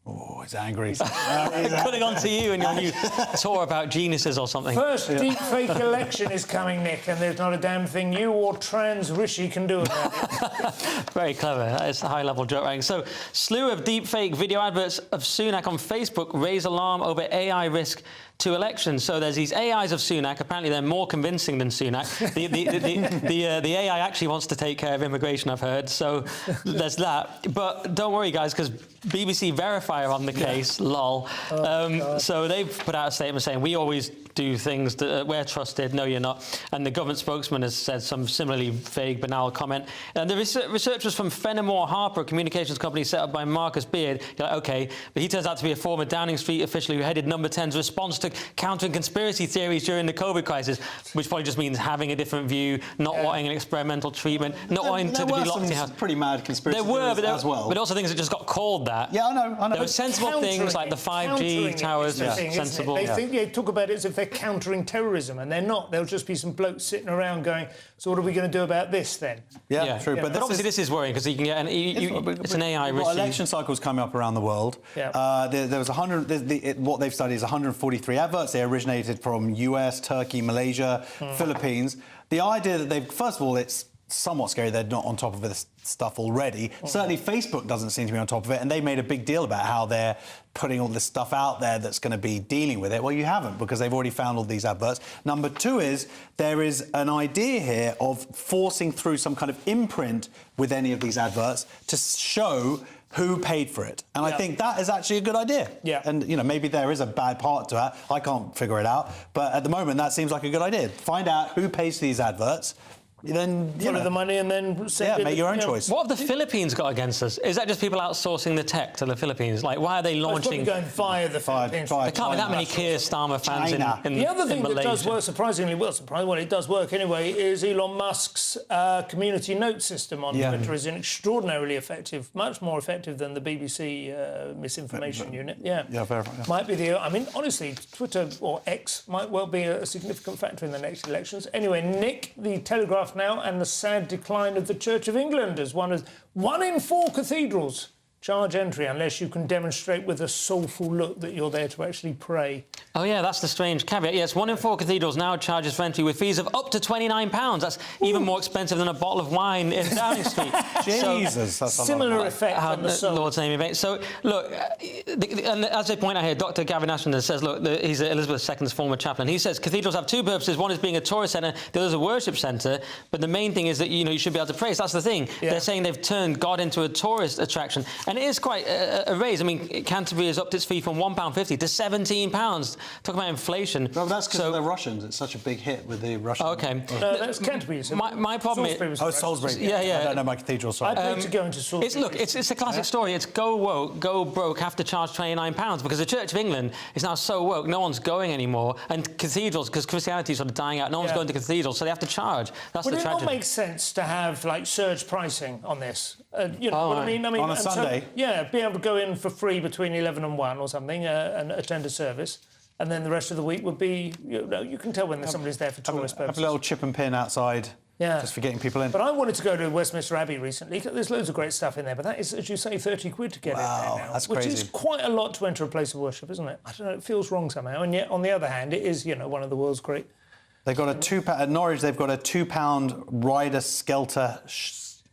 Oh, he's angry. Could have gone to you in your new tour about geniuses or something. First deep-fake election is coming, Nick, and there's not a damn thing you or trans Rishi can do about it. Very clever. That is high-level joke writing. So, slew of deep-fake video adverts of Sunak on Facebook raise alarm over AI risk 2 elections. So there's these AIs of Sunak. Apparently, they're more convincing than Sunak. The AI actually wants to take care of immigration, I've heard. So there's that. But don't worry, guys, because BBC Verify are on the case. Lol. So they've put out a statement saying we always do things that we're trusted. No, you're not. And the government spokesman has said some similarly vague, banal comment. And the researchers from Fenimore Harper, a communications company set up by Marcus Beard, you're like, OK, but he turns out to be a former Downing Street official who headed Number 10's response to countering conspiracy theories during the COVID crisis, which probably just means having a different view, not wanting an experimental treatment, not wanting to be locked in house. Pretty mad conspiracy theories as well. But also things that just got called that. Yeah, I know. There were sensible things like the 5G towers, sensible. They talk about it as if they're countering terrorism, and they're not. There'll just be some blokes sitting around going, so what are we going to do about this then? Yeah, true. But obviously this is worrying because you can get it's an AI risk. Election cycles coming up around the world. Yeah. There was 100. What they've studied is 143 adverts. They originated from US, Turkey, Malaysia, Philippines. The idea that they've, first of all, it's somewhat scary they're not on top of this stuff already. Certainly Facebook doesn't seem to be on top of it, and they made a big deal about how they're putting all this stuff out there that's going to be dealing with it. Well, you haven't, because they've already found all these adverts. Number 2 is there is an idea here of forcing through some kind of imprint with any of these adverts to show who paid for it. And I think that is actually a good idea. Yeah. And, you know, maybe there is a bad part to that. I can't figure it out. But at the moment, that seems like a good idea. Find out who pays for these adverts. Then follow the money and then make your own choice. What have the Philippines got against us? Is that just people outsourcing the tech to the Philippines? Like, why are they launching? It's probably going via the Philippines. There can't be that many Keir Starmer fans in the other thing Malaysia. that does work surprisingly well, it does work anyway, is Elon Musk's community note system on Twitter is extraordinarily effective, much more effective than the BBC misinformation unit. Yeah, very. Might be the. I mean, honestly, Twitter or X might well be a significant factor in the next elections. Anyway, Nick, the Telegraph now, and the sad decline of the Church of England as one in 4 cathedrals charge entry unless you can demonstrate with a soulful look that you're there to actually pray. Oh, yeah, that's the strange caveat. Yes, 1 in 4 cathedrals now charges for entry with fees of up to £29. That's even more expensive than a bottle of wine in Downing Street. Jesus, that's similar effect on the soul. Lord's name event. So, look, and as they point out here, Dr. Gavin Ashton says, look, he's Elizabeth II's former chaplain. He says cathedrals have 2 purposes. One is being a tourist centre, the other is a worship centre. But the main thing is that, you should be able to pray. So that's the thing. Yeah. They're saying they've turned God into a tourist attraction. And it is quite a raise. I mean, Canterbury has upped its fee from £1.50 to £17. Talk about inflation. No, that's because they're Russians. It's such a big hit with the Russians. OK. No, that's Canterbury. My problem is... Salisbury. Yeah. I don't know my cathedral, sorry. I'd like to go into Salisbury. It's a classic story. It's go woke, go broke, have to charge £29 because the Church of England is now so woke, no one's going anymore. And cathedrals, because Christianity is sort of dying out, no one's going to cathedrals, so they have to charge. That's the tragedy. Would it not make sense to have, like, surge pricing on this? You know what I mean? On a Sunday? So, be able to go in for free between 11 and 1 or something and attend a service. And then the rest of the week would be, you can tell when somebody's there for tourist purposes. Have a little chip and pin outside, just for getting people in. But I wanted to go to Westminster Abbey recently. There's loads of great stuff in there, but that is, as you say, 30 quid to get in there now. That's crazy. Which is quite a lot to enter a place of worship, isn't it? I don't know, it feels wrong somehow. And yet, on the other hand, it is, one of the world's great... They've got a £2... At Norwich, they've got a £2 rider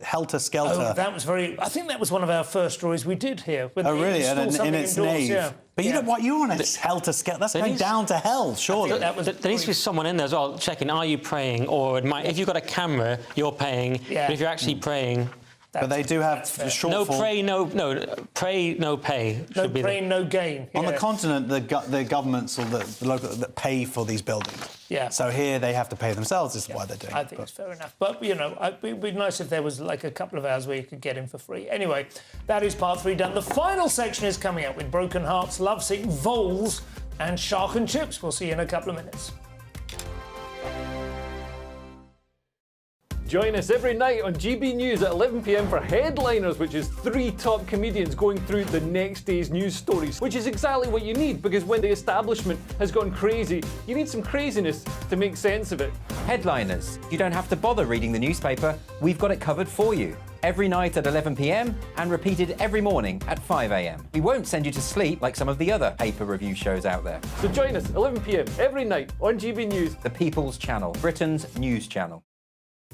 helter-skelter. Oh, that was very... I think that was one of our first stories we did here. Oh, really? In its nave? Yeah. But you know what? You want a helter-skelter? That's going down to hell, surely. There needs to be someone in there as well checking, are you praying? Or if you've got a camera, you're paying. Yeah. But if you're actually praying... But they do have the shortfall. No pray, no pay. No pray, no gain. On the continent, the governments or the local that pay for these buildings. Yeah. So here they have to pay themselves. This is why they're doing it. I think it's fair enough. But, it'd be nice if there was like a couple of hours where you could get in for free. Anyway, that is part 3 done. The final section is coming up with Broken Hearts, Lovesick, Voles and Shark and Chips. We'll see you in a couple of minutes. Join us every night on GB News at 11 p.m. for Headliners, which is 3 top comedians going through the next day's news stories, which is exactly what you need, because when the establishment has gone crazy, you need some craziness to make sense of it. Headliners. You don't have to bother reading the newspaper. We've got it covered for you. Every night at 11 p.m. and repeated every morning at 5 a.m. We won't send you to sleep like some of the other paper review shows out there. So join us 11 p.m. every night on GB News. The People's Channel, Britain's news channel.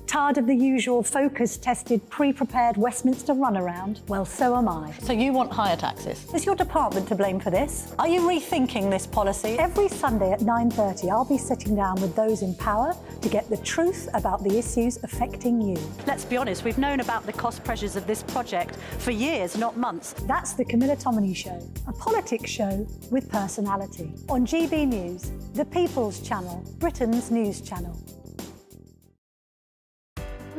Tired of the usual focus-tested, pre-prepared Westminster runaround? Well, so am I. So you want higher taxes? Is your department to blame for this? Are you rethinking this policy? Every Sunday at 9:30, I'll be sitting down with those in power to get the truth about the issues affecting you. Let's be honest, we've known about the cost pressures of this project for years, not months. That's the Camilla Tominey Show, a politics show with personality. On GB News, the People's Channel, Britain's news channel.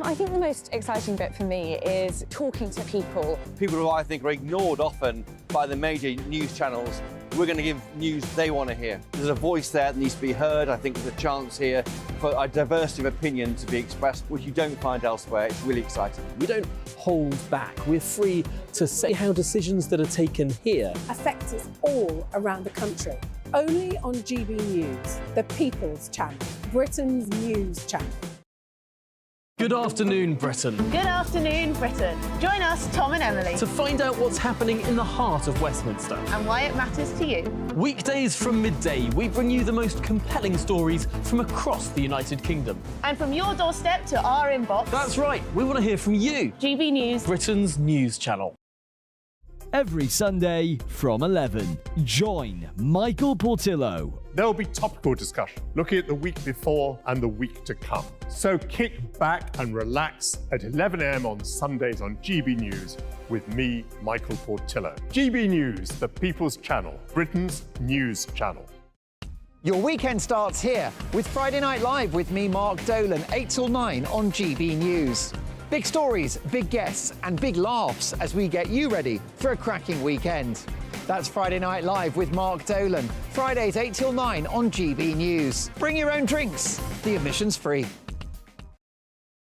I think the most exciting bit for me is talking to people. People who I think are ignored often by the major news channels. We're going to give news they want to hear. There's a voice there that needs to be heard. I think there's a chance here for a diversity of opinion to be expressed, which you don't find elsewhere. It's really exciting. We don't hold back. We're free to say how decisions that are taken here affect us all around the country. Only on GB News, the People's Channel, Britain's news channel. Good afternoon, Britain. Good afternoon, Britain. Join us, Tom and Emily, To find out what's happening in the heart of Westminster. and why it matters to you. Weekdays from midday, we bring you the most compelling stories from across the United Kingdom. And from your doorstep to our inbox. That's right, we want to hear from you. GB News, Britain's news channel. Every Sunday from 11, join Michael Portillo. There'll be topical discussion, looking at the week before and the week to come. So kick back and relax at 11 a.m. on Sundays on GB News with me, Michael Portillo. GB News, the People's Channel, Britain's news channel. Your weekend starts here with Friday Night Live with me, Mark Dolan, 8 till 9 on GB News. Big stories, big guests, and big laughs as we get you ready for a cracking weekend. That's Friday Night Live with Mark Dolan, Fridays 8 till 9 on GB News. Bring your own drinks. The admission's free.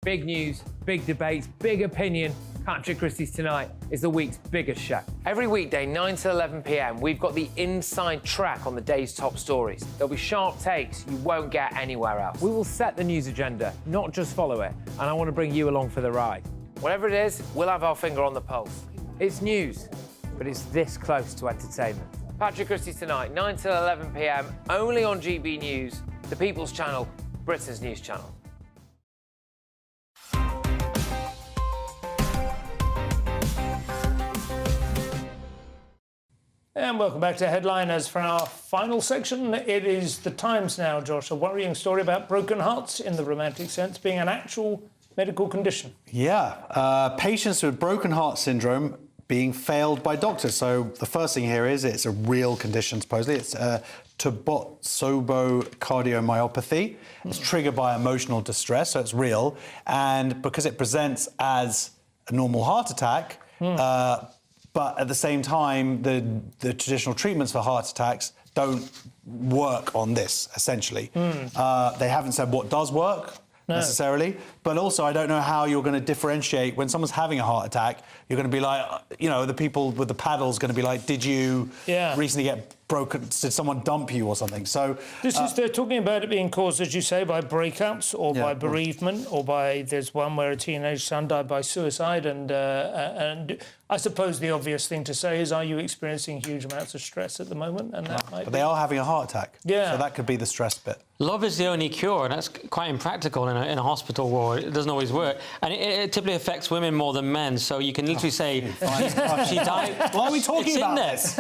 Big news, big debates, big opinion. Patrick Christie's Tonight is the week's biggest show. Every weekday, 9 to 11 p.m, we've got the inside track on the day's top stories. There'll be sharp takes you won't get anywhere else. We will set the news agenda, not just follow it, and I want to bring you along for the ride. Whatever it is, we'll have our finger on the pulse. It's news, but it's this close to entertainment. Patrick Christie's Tonight, 9 to 11 p.m, only on GB News, the People's Channel, Britain's news channel. And welcome back to Headliners for our final section. It is the Times now, Josh. A worrying story about broken hearts in the romantic sense being an actual medical condition. Yeah, patients with broken heart syndrome being failed by doctors. So the first thing here is it's a real condition, supposedly. It's cardiomyopathy. It's triggered by emotional distress, so it's real. And because it presents as a normal heart attack, but at the same time, the traditional treatments for heart attacks don't work on this, essentially. They haven't said what does work necessarily, but also I don't know how you're going to differentiate when someone's having a heart attack. You're going to be like, you know, the people with the paddles going to be like, did you recently get broken? Did someone dump you or something? So this is, they're talking about it being caused, as you say, by breakups or by bereavement or by, there's one where a teenage son died by suicide, and I suppose the obvious thing to say is, are you experiencing huge amounts of stress at the moment? And that might but they are having a heart attack. Yeah. So that could be the stress bit. Love is the only cure, and that's quite impractical in a hospital ward. It doesn't always work. And it typically affects women more than men, so you can literally say she died... Why are we talking about this?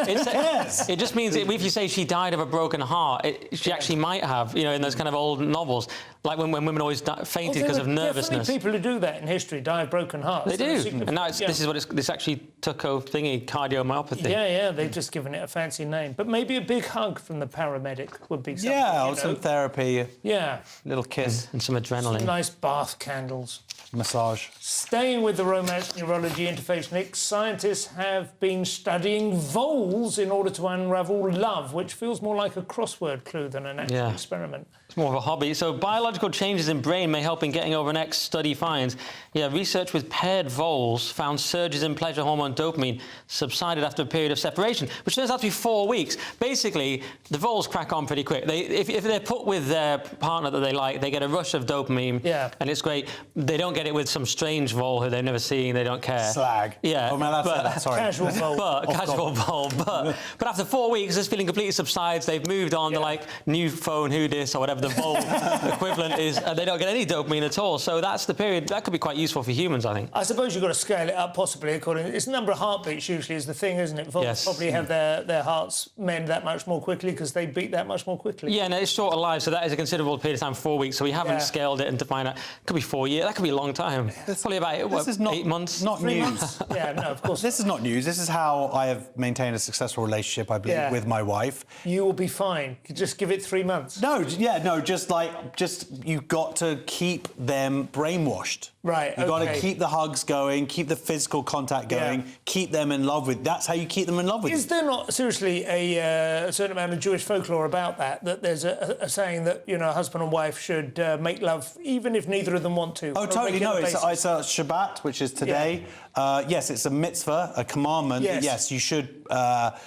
It just means if you say she died of a broken heart, she actually might have, you know, in those kind of old novels, like when women always fainted because of nervousness. People who do that in history die of broken hearts. They do. And now this is what this actually took a thingy, cardiomyopathy. Yeah, they've just given it a fancy name. But maybe a big hug from the paramedic would be something. Yeah, or some therapy. Yeah. Little kiss. And some adrenaline. Some nice bath candles. Massage. Staying with the romance neurology interface, Nick, scientists have been studying voles in order to unravel love, which feels more like a crossword clue than an actual experiment. It's more of a hobby. So biological changes in brain may help in getting over next study finds. Yeah, research with paired voles found surges in pleasure hormone dopamine subsided after a period of separation, which turns out to be 4 weeks. Basically, the voles crack on pretty quick. If they're put with their partner that they like, they get a rush of dopamine, and it's great. They don't get it with some strange vole who they've never seen, they don't care. Slag. Yeah. Oh, man, that's sorry. Casual vole. Casual vole. But after 4 weeks, this feeling completely subsides. They've moved on. They're like, new phone, who dis, or whatever the Volt equivalent is they don't get any dopamine at all. So that's the period. That could be quite useful for humans, I think. I suppose you've got to scale it up, possibly, according... It's the number of heartbeats usually is the thing, isn't it? Volts Yes. probably have their hearts mend that much more quickly because they beat that much more quickly. Yeah, no, it's shorter lives, so that is a considerable period of time, 4 weeks. So we haven't scaled it and defined it. Could be 4 years. That could be a long time. Probably about This is not 8 months. Not 3 news. months. Yeah, no, of course. This is not news. This is how I have maintained a successful relationship, I believe, with my wife. You will be fine. Just give it 3 months. No, you've got to keep them brainwashed. Right, You've got to okay. keep the hugs going, keep the physical contact going, keep them in love with... That's how you keep them in love with you. Is there not, seriously, a certain amount of Jewish folklore about that? That there's a saying that, you know, a husband and wife should make love even if neither of them want to? Oh, totally. No, it's a Shabbat, which is today. Yes, it's a mitzvah, a commandment. Yes. Yes, you should have...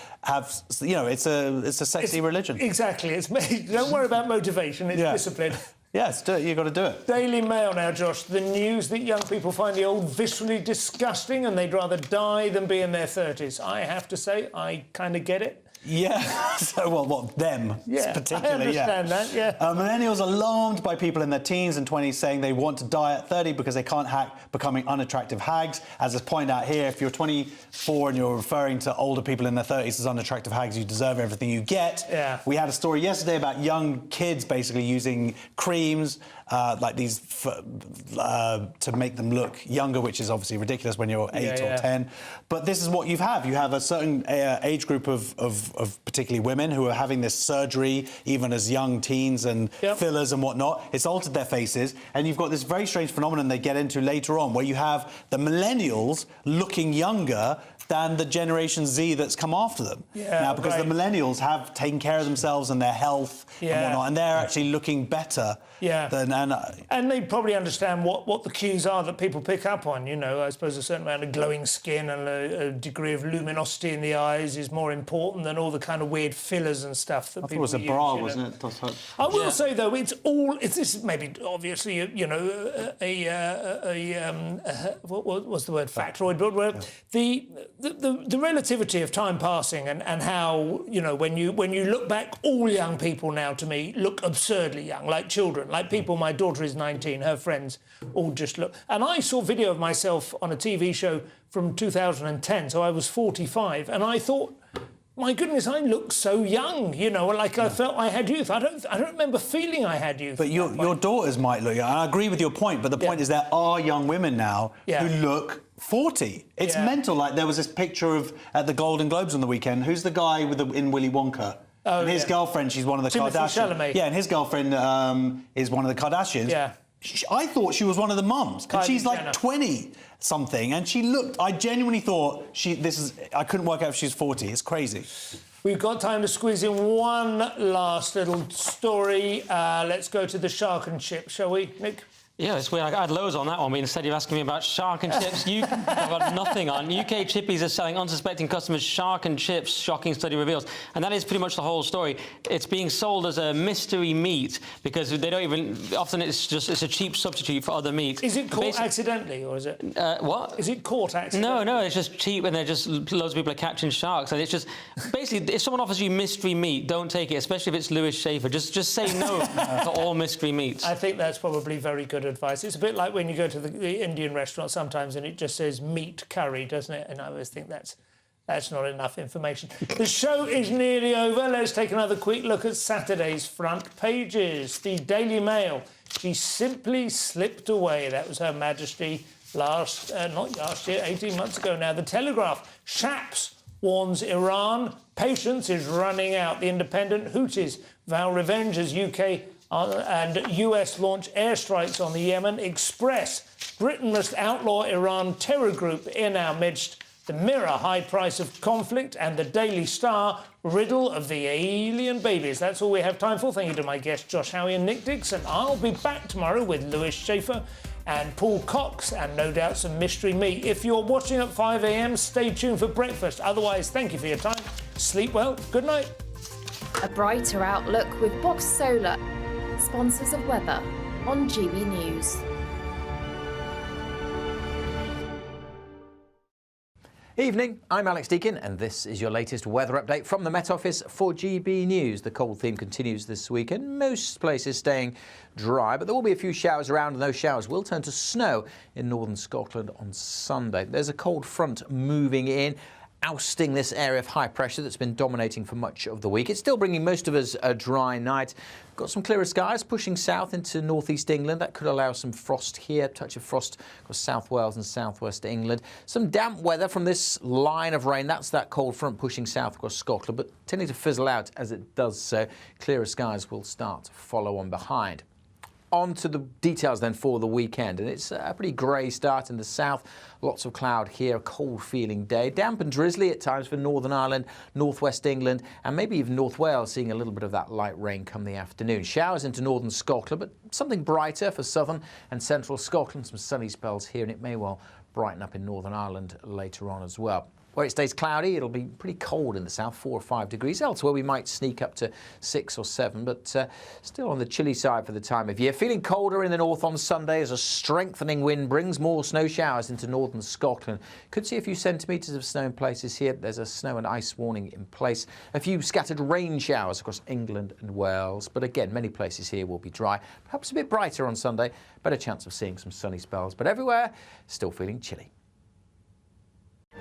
You know, it's a sexy religion. Exactly. Don't worry about motivation. It's discipline. Yes, you've got to do it. Daily Mail now, Josh. The news that young people find the old viscerally disgusting and they'd rather die than be in their 30s. I have to say, I kind of get it. Yeah. So, well, what, them? Yeah, particularly, I understand that, yeah. Millennials alarmed by people in their teens and 20s saying they want to die at 30 because they can't hack becoming unattractive hags. As is pointed out here, if you're 24 and you're referring to older people in their 30s as unattractive hags, you deserve everything you get. Yeah. We had a story yesterday about young kids basically using creams like these to make them look younger, which is obviously ridiculous when you're 8 or 10. But this is what you have. You have a certain age group of particularly women who are having this surgery even as young teens and fillers and whatnot. It's altered their faces. And you've got this very strange phenomenon they get into later on where you have the millennials looking younger than the Generation Z that's come after them. Now, because the millennials have taken care of themselves and their health and whatnot, and they're actually looking better than... And they probably understand what the cues are that people pick up on, you know. I suppose a certain amount of glowing skin and a degree of luminosity in the eyes is more important than all the kind of weird fillers and stuff that people use. I thought it was a bra, wasn't it? I will say, though, this maybe, obviously, you know, what's the word, factoid, but the relativity of time passing and how, you know, when you look back, all young people now, to me, look absurdly young, like children, like people. My daughter is 19, her friends all just look. And I saw video of myself on a TV show from 2010, so I was 45, and I thought, my goodness, I look so young, you know, like I felt I had youth. I don't remember feeling I had youth. But your daughters might look young. I agree with your point, but the point is there are young women now who look 40. It's mental. Like, there was this picture at the Golden Globes on the weekend. Who's the guy in Willy Wonka? Oh, and his girlfriend, she's one of the Timothy Kardashians. Chalamet. Yeah, and his girlfriend is one of the Kardashians. Yeah. I thought she was one of the mums. And she's like Jenner. 20-something. And she looked... I genuinely thought I couldn't work out if she's 40. It's crazy. We've got time to squeeze in one last little story. Let's go to the shark and chip, shall we, Nick? Yeah, it's weird. I had loads on that one, but instead you're asking me about shark and chips. I've got nothing on. UK chippies are selling unsuspecting customers shark and chips, shocking study reveals. And that is pretty much the whole story. It's being sold as a mystery meat because they don't even... Often it's a cheap substitute for other meat. Is it caught accidentally, or is it... what? Is it caught accidentally? No, it's just cheap and they're just... Loads of people are catching sharks. And it's just... Basically, if someone offers you mystery meat, don't take it, especially if it's Louis Schaefer. Just say no to all mystery meats. I think that's probably very good advice. It's a bit like when you go to the Indian restaurant sometimes and it just says meat curry, doesn't it? And I always think that's not enough information. The show is nearly over. Let's take another quick look at Saturday's front pages. The Daily Mail. She simply slipped away. That was Her Majesty not last year, 18 months ago now. The Telegraph. Shaps warns Iran. Patience is running out. The Independent. Houthis vow revenge as UK and US launch airstrikes on the Yemen. Express. Britain must outlaw Iran terror group in our midst. The Mirror. High price of conflict. And the Daily Star. Riddle of the alien babies. That's all we have time for. Thank you to my guests Josh Howie and Nick Dixon. I'll be back tomorrow with Louis Schaefer and Paul Cox, and no doubt some mystery meat. If you're watching at 5 a.m, stay tuned for breakfast. Otherwise, thank you for your time. Sleep well. Good night. A brighter outlook with Box Solar, sponsors of weather on GB News. Evening, I'm Alex Deakin and this is your latest weather update from the Met Office for GB News. The cold theme continues this weekend, most places staying dry, but there will be a few showers around and those showers will turn to snow in northern Scotland on Sunday. There's a cold front moving in, ousting this area of high pressure that's been dominating for much of the week. It's still bringing most of us a dry night. Got some clearer skies pushing south into northeast England. That could allow some frost here, touch of frost across South Wales and southwest England. Some damp weather from this line of rain. That's that cold front pushing south across Scotland, but tending to fizzle out as it does so. Clearer skies will start to follow on behind. On to the details then for the weekend, and it's a pretty grey start in the south. Lots of cloud here, a cold feeling day. Damp and drizzly at times for Northern Ireland, northwest England, and maybe even North Wales, seeing a little bit of that light rain come the afternoon. Showers into northern Scotland, but something brighter for southern and central Scotland. Some sunny spells here, and it may well brighten up in Northern Ireland later on as well. Where it stays cloudy, it'll be pretty cold in the south, 4 or 5 degrees. Elsewhere, we might sneak up to 6 or 7, but still on the chilly side for the time of year. Feeling colder in the north on Sunday as a strengthening wind brings more snow showers into northern Scotland. Could see a few centimetres of snow in places here. There's a snow and ice warning in place. A few scattered rain showers across England and Wales. But again, many places here will be dry. Perhaps a bit brighter on Sunday. Better chance of seeing some sunny spells. But everywhere, still feeling chilly.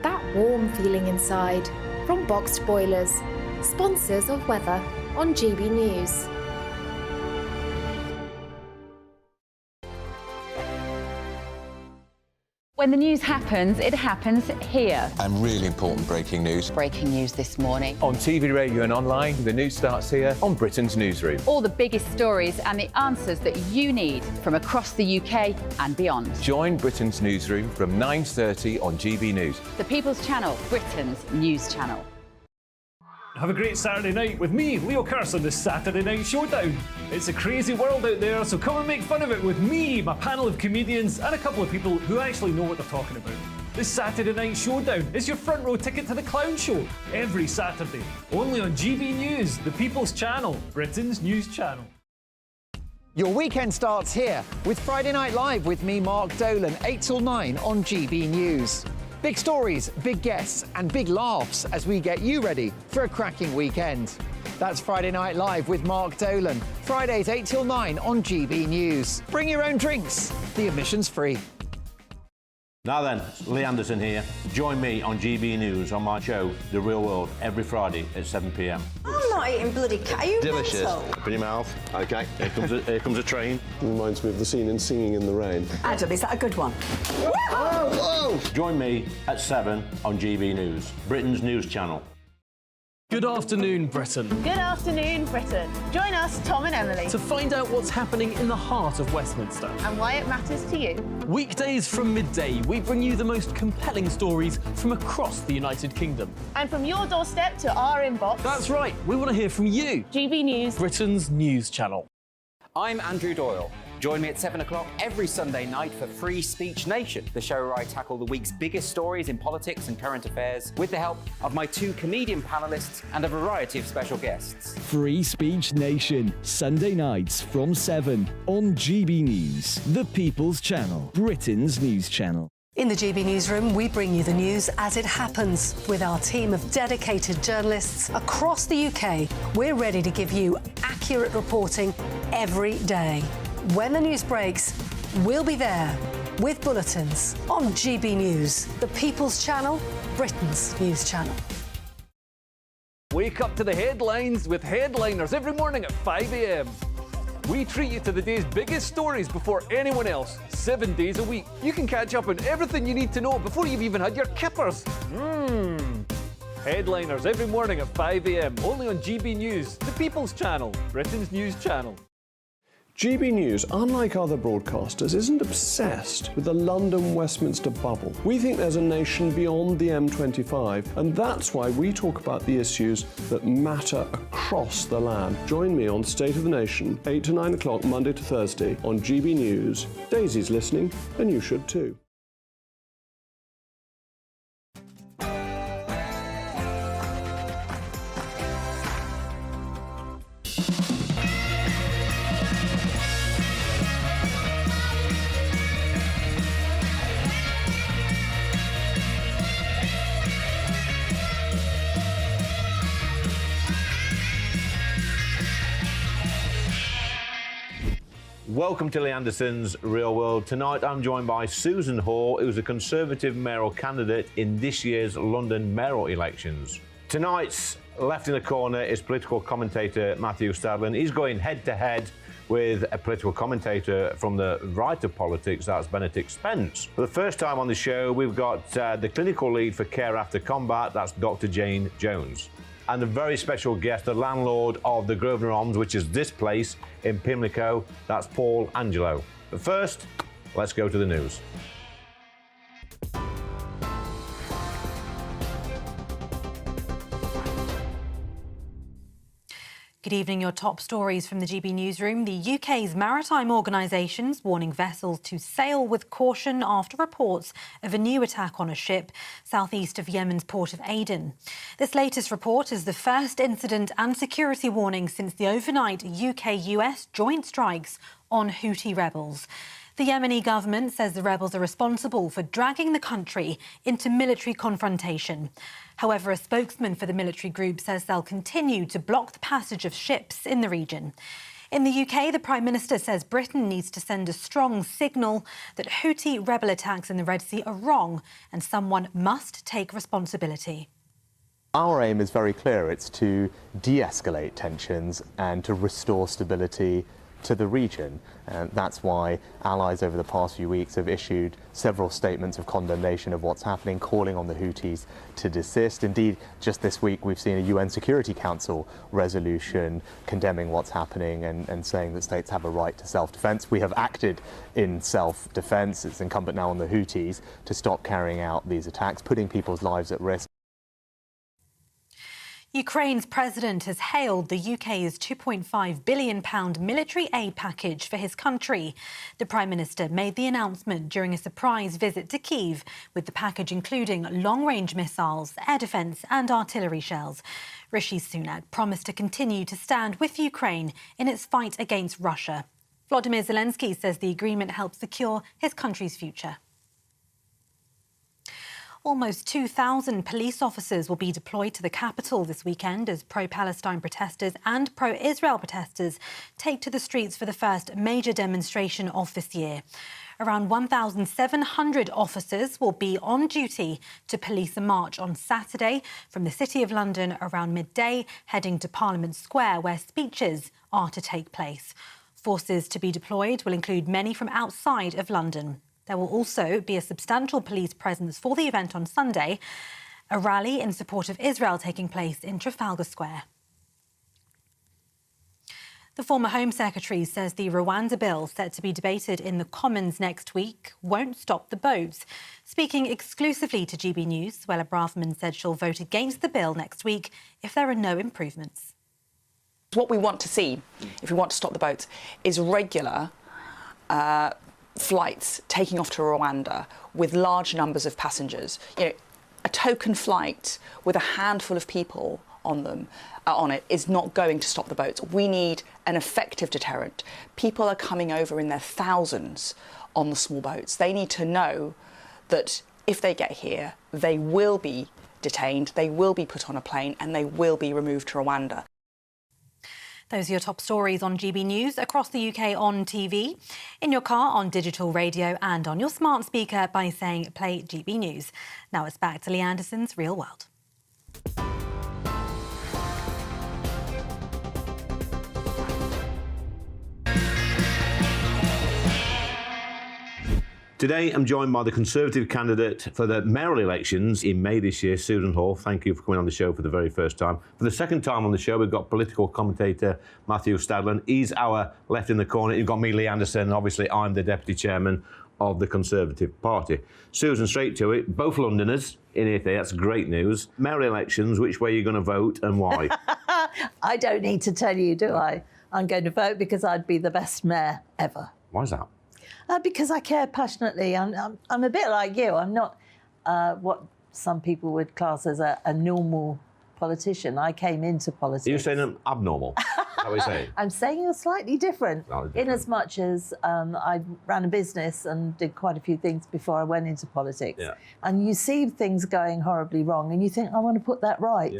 That warm feeling inside from Boxed Boilers, sponsors of weather on GB News. When the news happens, it happens here. And really important breaking news. Breaking news this morning. On TV, radio and online, the news starts here on Britain's Newsroom. All the biggest stories and the answers that you need from across the UK and beyond. Join Britain's Newsroom from 9:30 on GB News. The People's Channel, Britain's news channel. Have a great Saturday night with me, Leo Carson, this Saturday Night Showdown. It's a crazy world out there, so come and make fun of it with me, my panel of comedians, and a couple of people who actually know what they're talking about. This Saturday Night Showdown is your front row ticket to the clown show every Saturday, only on GB News, the People's Channel, Britain's news channel. Your weekend starts here with Friday Night Live with me, Mark Dolan, 8 till 9 on GB News. Big stories, big guests and big laughs as we get you ready for a cracking weekend. That's Friday Night Live with Mark Dolan. Fridays 8 till 9 on GB News. Bring your own drinks. The admission's free. Now then, Lee Anderson here. Join me on GB News on my show, The Real World, every Friday at 7 p.m. I'm not eating bloody cat. Are you Delicious. mental? Open your mouth. OK, here comes a train. Reminds me of the scene in Singing in the Rain. Adam, is that a good one? Whoa! Join me at 7 on GB News, Britain's news channel. Good afternoon, Britain. Good afternoon, Britain. Join us, Tom and Emily, To find out what's happening in the heart of Westminster. and why it matters to you. Weekdays from midday, we bring you the most compelling stories from across the United Kingdom. And from your doorstep to our inbox. That's right, we want to hear from you. GB News, Britain's news channel. I'm Andrew Doyle. Join me at 7 o'clock every Sunday night for Free Speech Nation, the show where I tackle the week's biggest stories in politics and current affairs with the help of my 2 comedian panellists and a variety of special guests. Free Speech Nation, Sunday nights from 7 on GB News, the People's Channel, Britain's news channel. In the GB Newsroom, we bring you the news as it happens. With our team of dedicated journalists across the UK, we're ready to give you accurate reporting every day. When the news breaks, we'll be there with bulletins on GB News, the People's Channel, Britain's news channel. Wake up to the headlines with headliners every morning at 5 a.m. We treat you to the day's biggest stories before anyone else, 7 days a week. You can catch up on everything you need to know before you've even had your kippers. Headliners every morning at 5 a.m. only on GB News, the People's Channel, Britain's news channel. GB News, unlike other broadcasters, isn't obsessed with the London-Westminster bubble. We think there's a nation beyond the M25, and that's why we talk about the issues that matter across the land. Join me on State of the Nation, 8 to 9 o'clock, Monday to Thursday, on GB News. Daisy's listening, and you should too. Welcome to Lee Anderson's Real World. Tonight I'm joined by Susan Hall, who's a Conservative mayoral candidate in this year's London mayoral elections. Tonight's Left in the Corner is political commentator Matthew Stadlen. He's going head-to-head with a political commentator from the right of politics, that's Benedict Spence. For the first time on the show, we've got the clinical lead for Care After Combat, that's Dr. Jane Jones. And a very special guest, the landlord of the Grosvenor Arms, which is this place in Pimlico, that's Paul Angelo. But first, let's go to the news. Good evening. Your top stories from the GB newsroom. The UK's maritime organisations warning vessels to sail with caution after reports of a new attack on a ship southeast of Yemen's port of Aden. This latest report is the first incident and security warning since the overnight UK-US joint strikes on Houthi rebels. The Yemeni government says the rebels are responsible for dragging the country into military confrontation. However, a spokesman for the military group says they'll continue to block the passage of ships in the region. In the UK, the Prime Minister says Britain needs to send a strong signal that Houthi rebel attacks in the Red Sea are wrong and someone must take responsibility. Our aim is very clear. It's to de-escalate tensions and to restore stability to the region. And that's why allies over the past few weeks have issued several statements of condemnation of what's happening, calling on the Houthis to desist. Indeed, just this week we've seen a UN Security Council resolution condemning what's happening and saying that states have a right to self-defence. We have acted in self-defence. It's incumbent now on the Houthis to stop carrying out these attacks, putting people's lives at risk. Ukraine's president has hailed the UK's £2.5 billion military aid package for his country. The Prime Minister made the announcement during a surprise visit to Kyiv, with the package including long-range missiles, air defence and artillery shells. Rishi Sunak promised to continue to stand with Ukraine in its fight against Russia. Volodymyr Zelensky says the agreement helps secure his country's future. Almost 2,000 police officers will be deployed to the capital this weekend as pro-Palestine protesters and pro-Israel protesters take to the streets for the first major demonstration of this year. Around 1,700 officers will be on duty to police a march on Saturday from the City of London around midday, heading to Parliament Square, where speeches are to take place. Forces to be deployed will include many from outside of London. There will also be a substantial police presence for the event on Sunday, a rally in support of Israel taking place in Trafalgar Square. The former Home Secretary says the Rwanda bill set to be debated in the Commons next week won't stop the boats. Speaking exclusively to GB News, Suella Braverman said she'll vote against the bill next week if there are no improvements. What we want to see, if we want to stop the boats, is regular flights taking off to Rwanda with large numbers of passengers. You know, a token flight with a handful of people on it is not going to stop the boats. We need an effective deterrent. People are coming over in their thousands on the small boats. They need to know that if they get here, they will be detained, they will be put on a plane and they will be removed to Rwanda. Those are your top stories on GB News across the UK on TV, in your car, on digital radio and on your smart speaker by saying play GB News. Now it's back to Lee Anderson's Real World. Today, I'm joined by the Conservative candidate for the mayoral elections in May this year, Susan Hall. Thank you for coming on the show for the very first time. For the second time on the show, we've got political commentator Matthew Stadlen. He's our left in the corner. You've got me, Lee Anderson. Obviously, I'm the Deputy Chairman of the Conservative Party. Susan, straight to it. Both Londoners in here today. That's great news. Mayoral elections, which way are you going to vote and why? I don't need to tell you, do I? I'm going to vote because I'd be the best mayor ever. Why is that? Because I care passionately. I'm a bit like you. I'm not what some people would class as a normal politician. I came into politics. Are you saying I'm abnormal? Is that what you're saying? I'm saying you're slightly different, in as much as I ran a business and did quite a few things before I went into politics. Yeah. And you see things going horribly wrong and you think, I want to put that right. Yeah.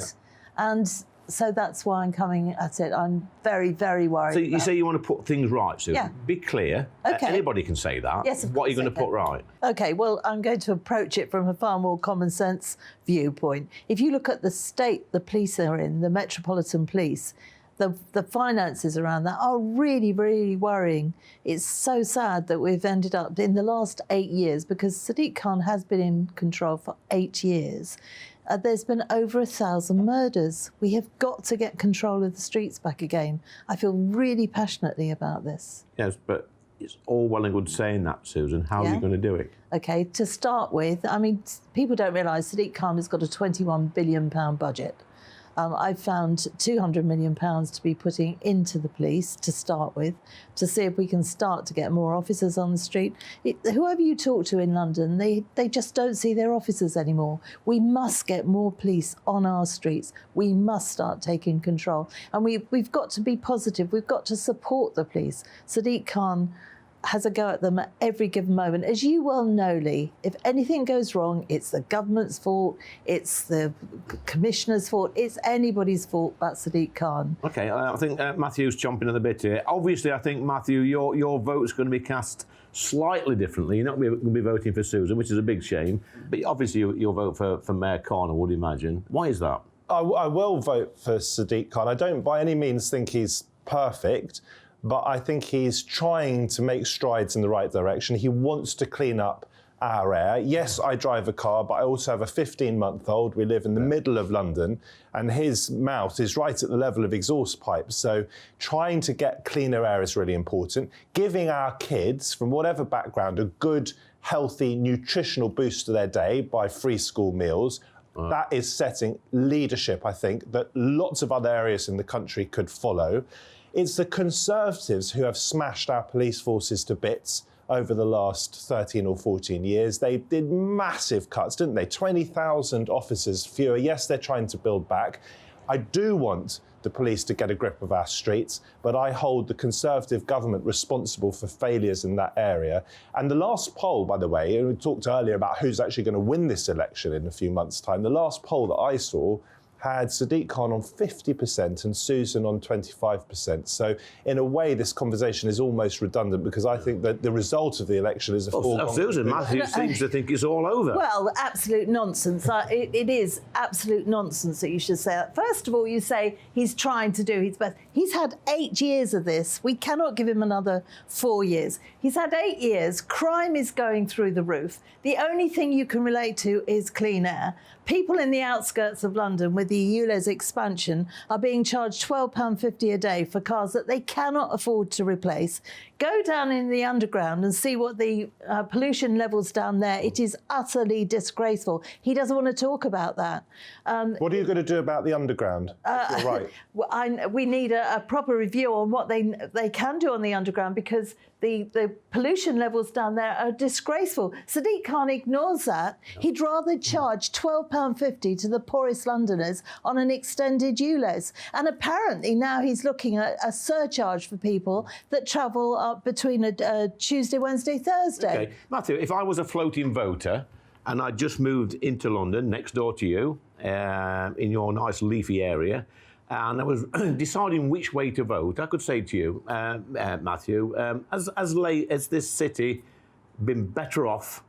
And So that's why I'm coming at it. I'm very, very worried. So you say you want to put things right, Sue. Yeah. Be clear. Okay. Anybody can say that. Yes, of what are you course going to I put can. right? OK, well, I'm going to approach it from a far more common sense viewpoint. If you look at the state the police are in, the Metropolitan Police, the finances around that are really, really worrying. It's so sad that we've ended up in the last 8 years, because Sadiq Khan has been in control for 8 years. There's been over 1,000 murders. We have got to get control of the streets back again. I feel really passionately about this. Yes, but it's all well and good saying that, Susan. How are you going to do it? OK, to start with, I mean, people don't realise Sadiq Khan has got a £21 billion budget. I've found £200 million to be putting into the police to start with, to see if we can start to get more officers on the street. Whoever you talk to in London, they just don't see their officers anymore. We must get more police on our streets. We must start taking control. And we've got to be positive. We've got to support the police. Sadiq Khan has a go at them at every given moment. As you well know, Lee, if anything goes wrong, it's the government's fault, it's the commissioner's fault, it's anybody's fault but Sadiq Khan. OK, I think Matthew's chomping at the bit here. Obviously, I think, Matthew, your vote's going to be cast slightly differently. You're not going to be voting for Susan, which is a big shame. But obviously, you'll vote for Mayor Khan, I would imagine. Why is that? I will vote for Sadiq Khan. I don't by any means think he's perfect, but I think he's trying to make strides in the right direction. He wants to clean up our air. Yes, I drive a car, but I also have a 15-month-old. We live in the middle of London, and his mouth is right at the level of exhaust pipes. So trying to get cleaner air is really important. Giving our kids, from whatever background, a good, healthy, nutritional boost to their day by free school meals, that is setting leadership, I think, that lots of other areas in the country could follow. It's the Conservatives who have smashed our police forces to bits over the last 13 or 14 years. They did massive cuts, didn't they? 20,000 officers fewer. Yes, they're trying to build back. I do want the police to get a grip of our streets, but I hold the Conservative government responsible for failures in that area. And the last poll, by the way, we talked earlier about who's actually going to win this election in a few months' time. The last poll that I saw had Sadiq Khan on 50% and Susan on 25%. So in a way, this conversation is almost redundant, because I think that the result of the election is a foregone Susan, Matthew seems to think it's all over. Well, absolute nonsense. It is absolute nonsense that you should say that. First of all, you say he's trying to do his best. He's had 8 years of this. We cannot give him another 4 years. He's had 8 years. Crime is going through the roof. The only thing you can relate to is clean air. People in the outskirts of London with the ULEZ expansion are being charged £12.50 a day for cars that they cannot afford to replace. Go down in the underground and see what the pollution levels down there. It is utterly disgraceful. He doesn't want to talk about that. What are you going to do about the underground? You're right. We need a proper review on what they can do on the underground, because the pollution levels down there are disgraceful. Sadiq Khan ignores that. He'd rather charge £12.50 to the poorest Londoners on an extended ULEZ. And apparently now he's looking at a surcharge for people that travel up between a Tuesday, Wednesday, Thursday. OK, Matthew, if I was a floating voter and I just moved into London, next door to you, in your nice leafy area, and I was deciding which way to vote, I could say to you, Matthew, has this city been better off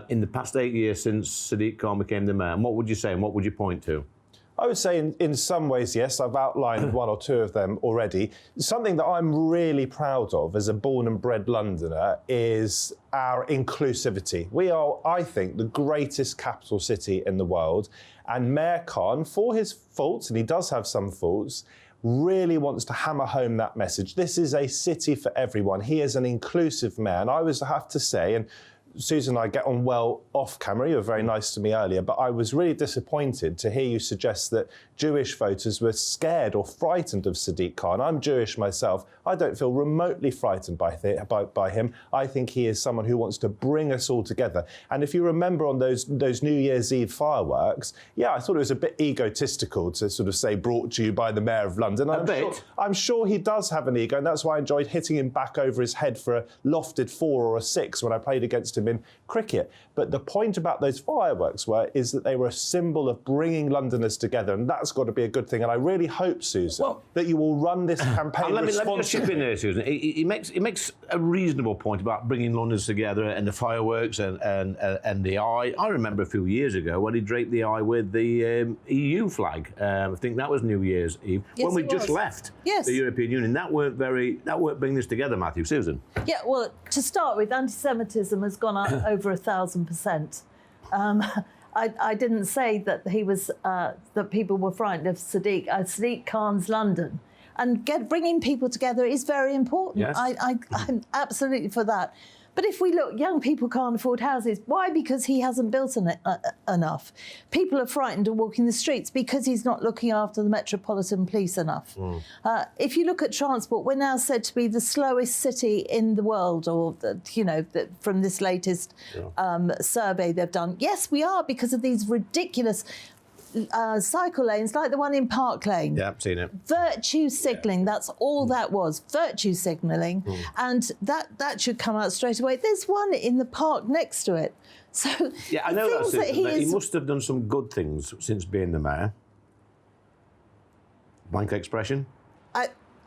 in the past 8 years since Sadiq Khan became the mayor? And what would you say, and what would you point to? I would say in some ways, yes. I've outlined one or two of them already. Something that I'm really proud of as a born and bred Londoner is our inclusivity. We are, I think, the greatest capital city in the world. And Mayor Khan, for his faults, and he does have some faults, really wants to hammer home that message. This is a city for everyone. He is an inclusive mayor. And I have to say, and Susan and I get on well off camera. You were very nice to me earlier, but I was really disappointed to hear you suggest that Jewish voters were scared or frightened of Sadiq Khan. I'm Jewish myself. I don't feel remotely frightened by him. I think he is someone who wants to bring us all together. And if you remember on those New Year's Eve fireworks, yeah, I thought it was a bit egotistical to sort of say brought to you by the Mayor of London. I'm sure he does have an ego, and that's why I enjoyed hitting him back over his head for a lofted 4 or a 6 when I played against him him in cricket. But the point about those fireworks is that they were a symbol of bringing Londoners together, and that's got to be a good thing. And I really hope, Susan, that you will run this campaign let me just responsibly. chip in there, Susan. He makes a reasonable point about bringing Londoners together and the fireworks and the eye. I remember a few years ago when he draped the eye with the EU flag. I think that was New Year's Eve, Yes, when we it just was. left Yes. the European Union. That weren't bringing this together, Matthew. Susan. Yeah, well, to start with, anti-Semitism has gone up over 1,000%. I didn't say that he was that people were frightened of Sadiq Khan's London, and bringing people together is very important. Yes. I'm absolutely for that. But if we look, young people can't afford houses. Why? Because he hasn't built enough. People are frightened of walking the streets because he's not looking after the Metropolitan Police enough. If you look at transport, we're now said to be the slowest city in the world, or from this latest survey they've done. Yes, we are, because of these ridiculous cycle lanes like the one in Park Lane. Yeah, I've seen it. Virtue signalling, that's all that was, virtue signalling. And that should come out straight away. There's one in the park next to it. So Yeah, I know that, Susan, that he must have done some good things since being the mayor. Blank expression.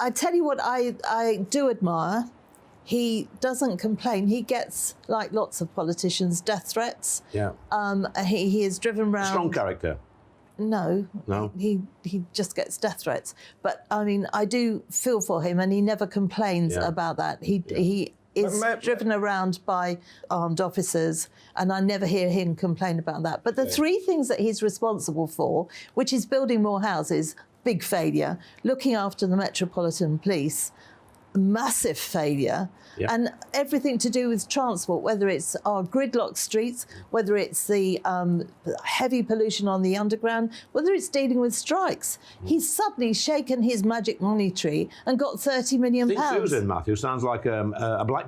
I tell you what I do admire. He doesn't complain. He gets, like lots of politicians, death threats. Yeah. He is driven round. Strong character. No. He just gets death threats. But I mean, I do feel for him, and he never complains about that. He is driven around by armed officers, and I never hear him complain about that. But the three things that he's responsible for, which is building more houses, big failure, looking after the Metropolitan Police, massive failure, and everything to do with transport, whether it's our gridlock streets, whether it's the heavy pollution on the underground, whether it's dealing with strikes. He's suddenly shaken his magic money tree and got £30 million. I think Susan, Matthew, sounds like a black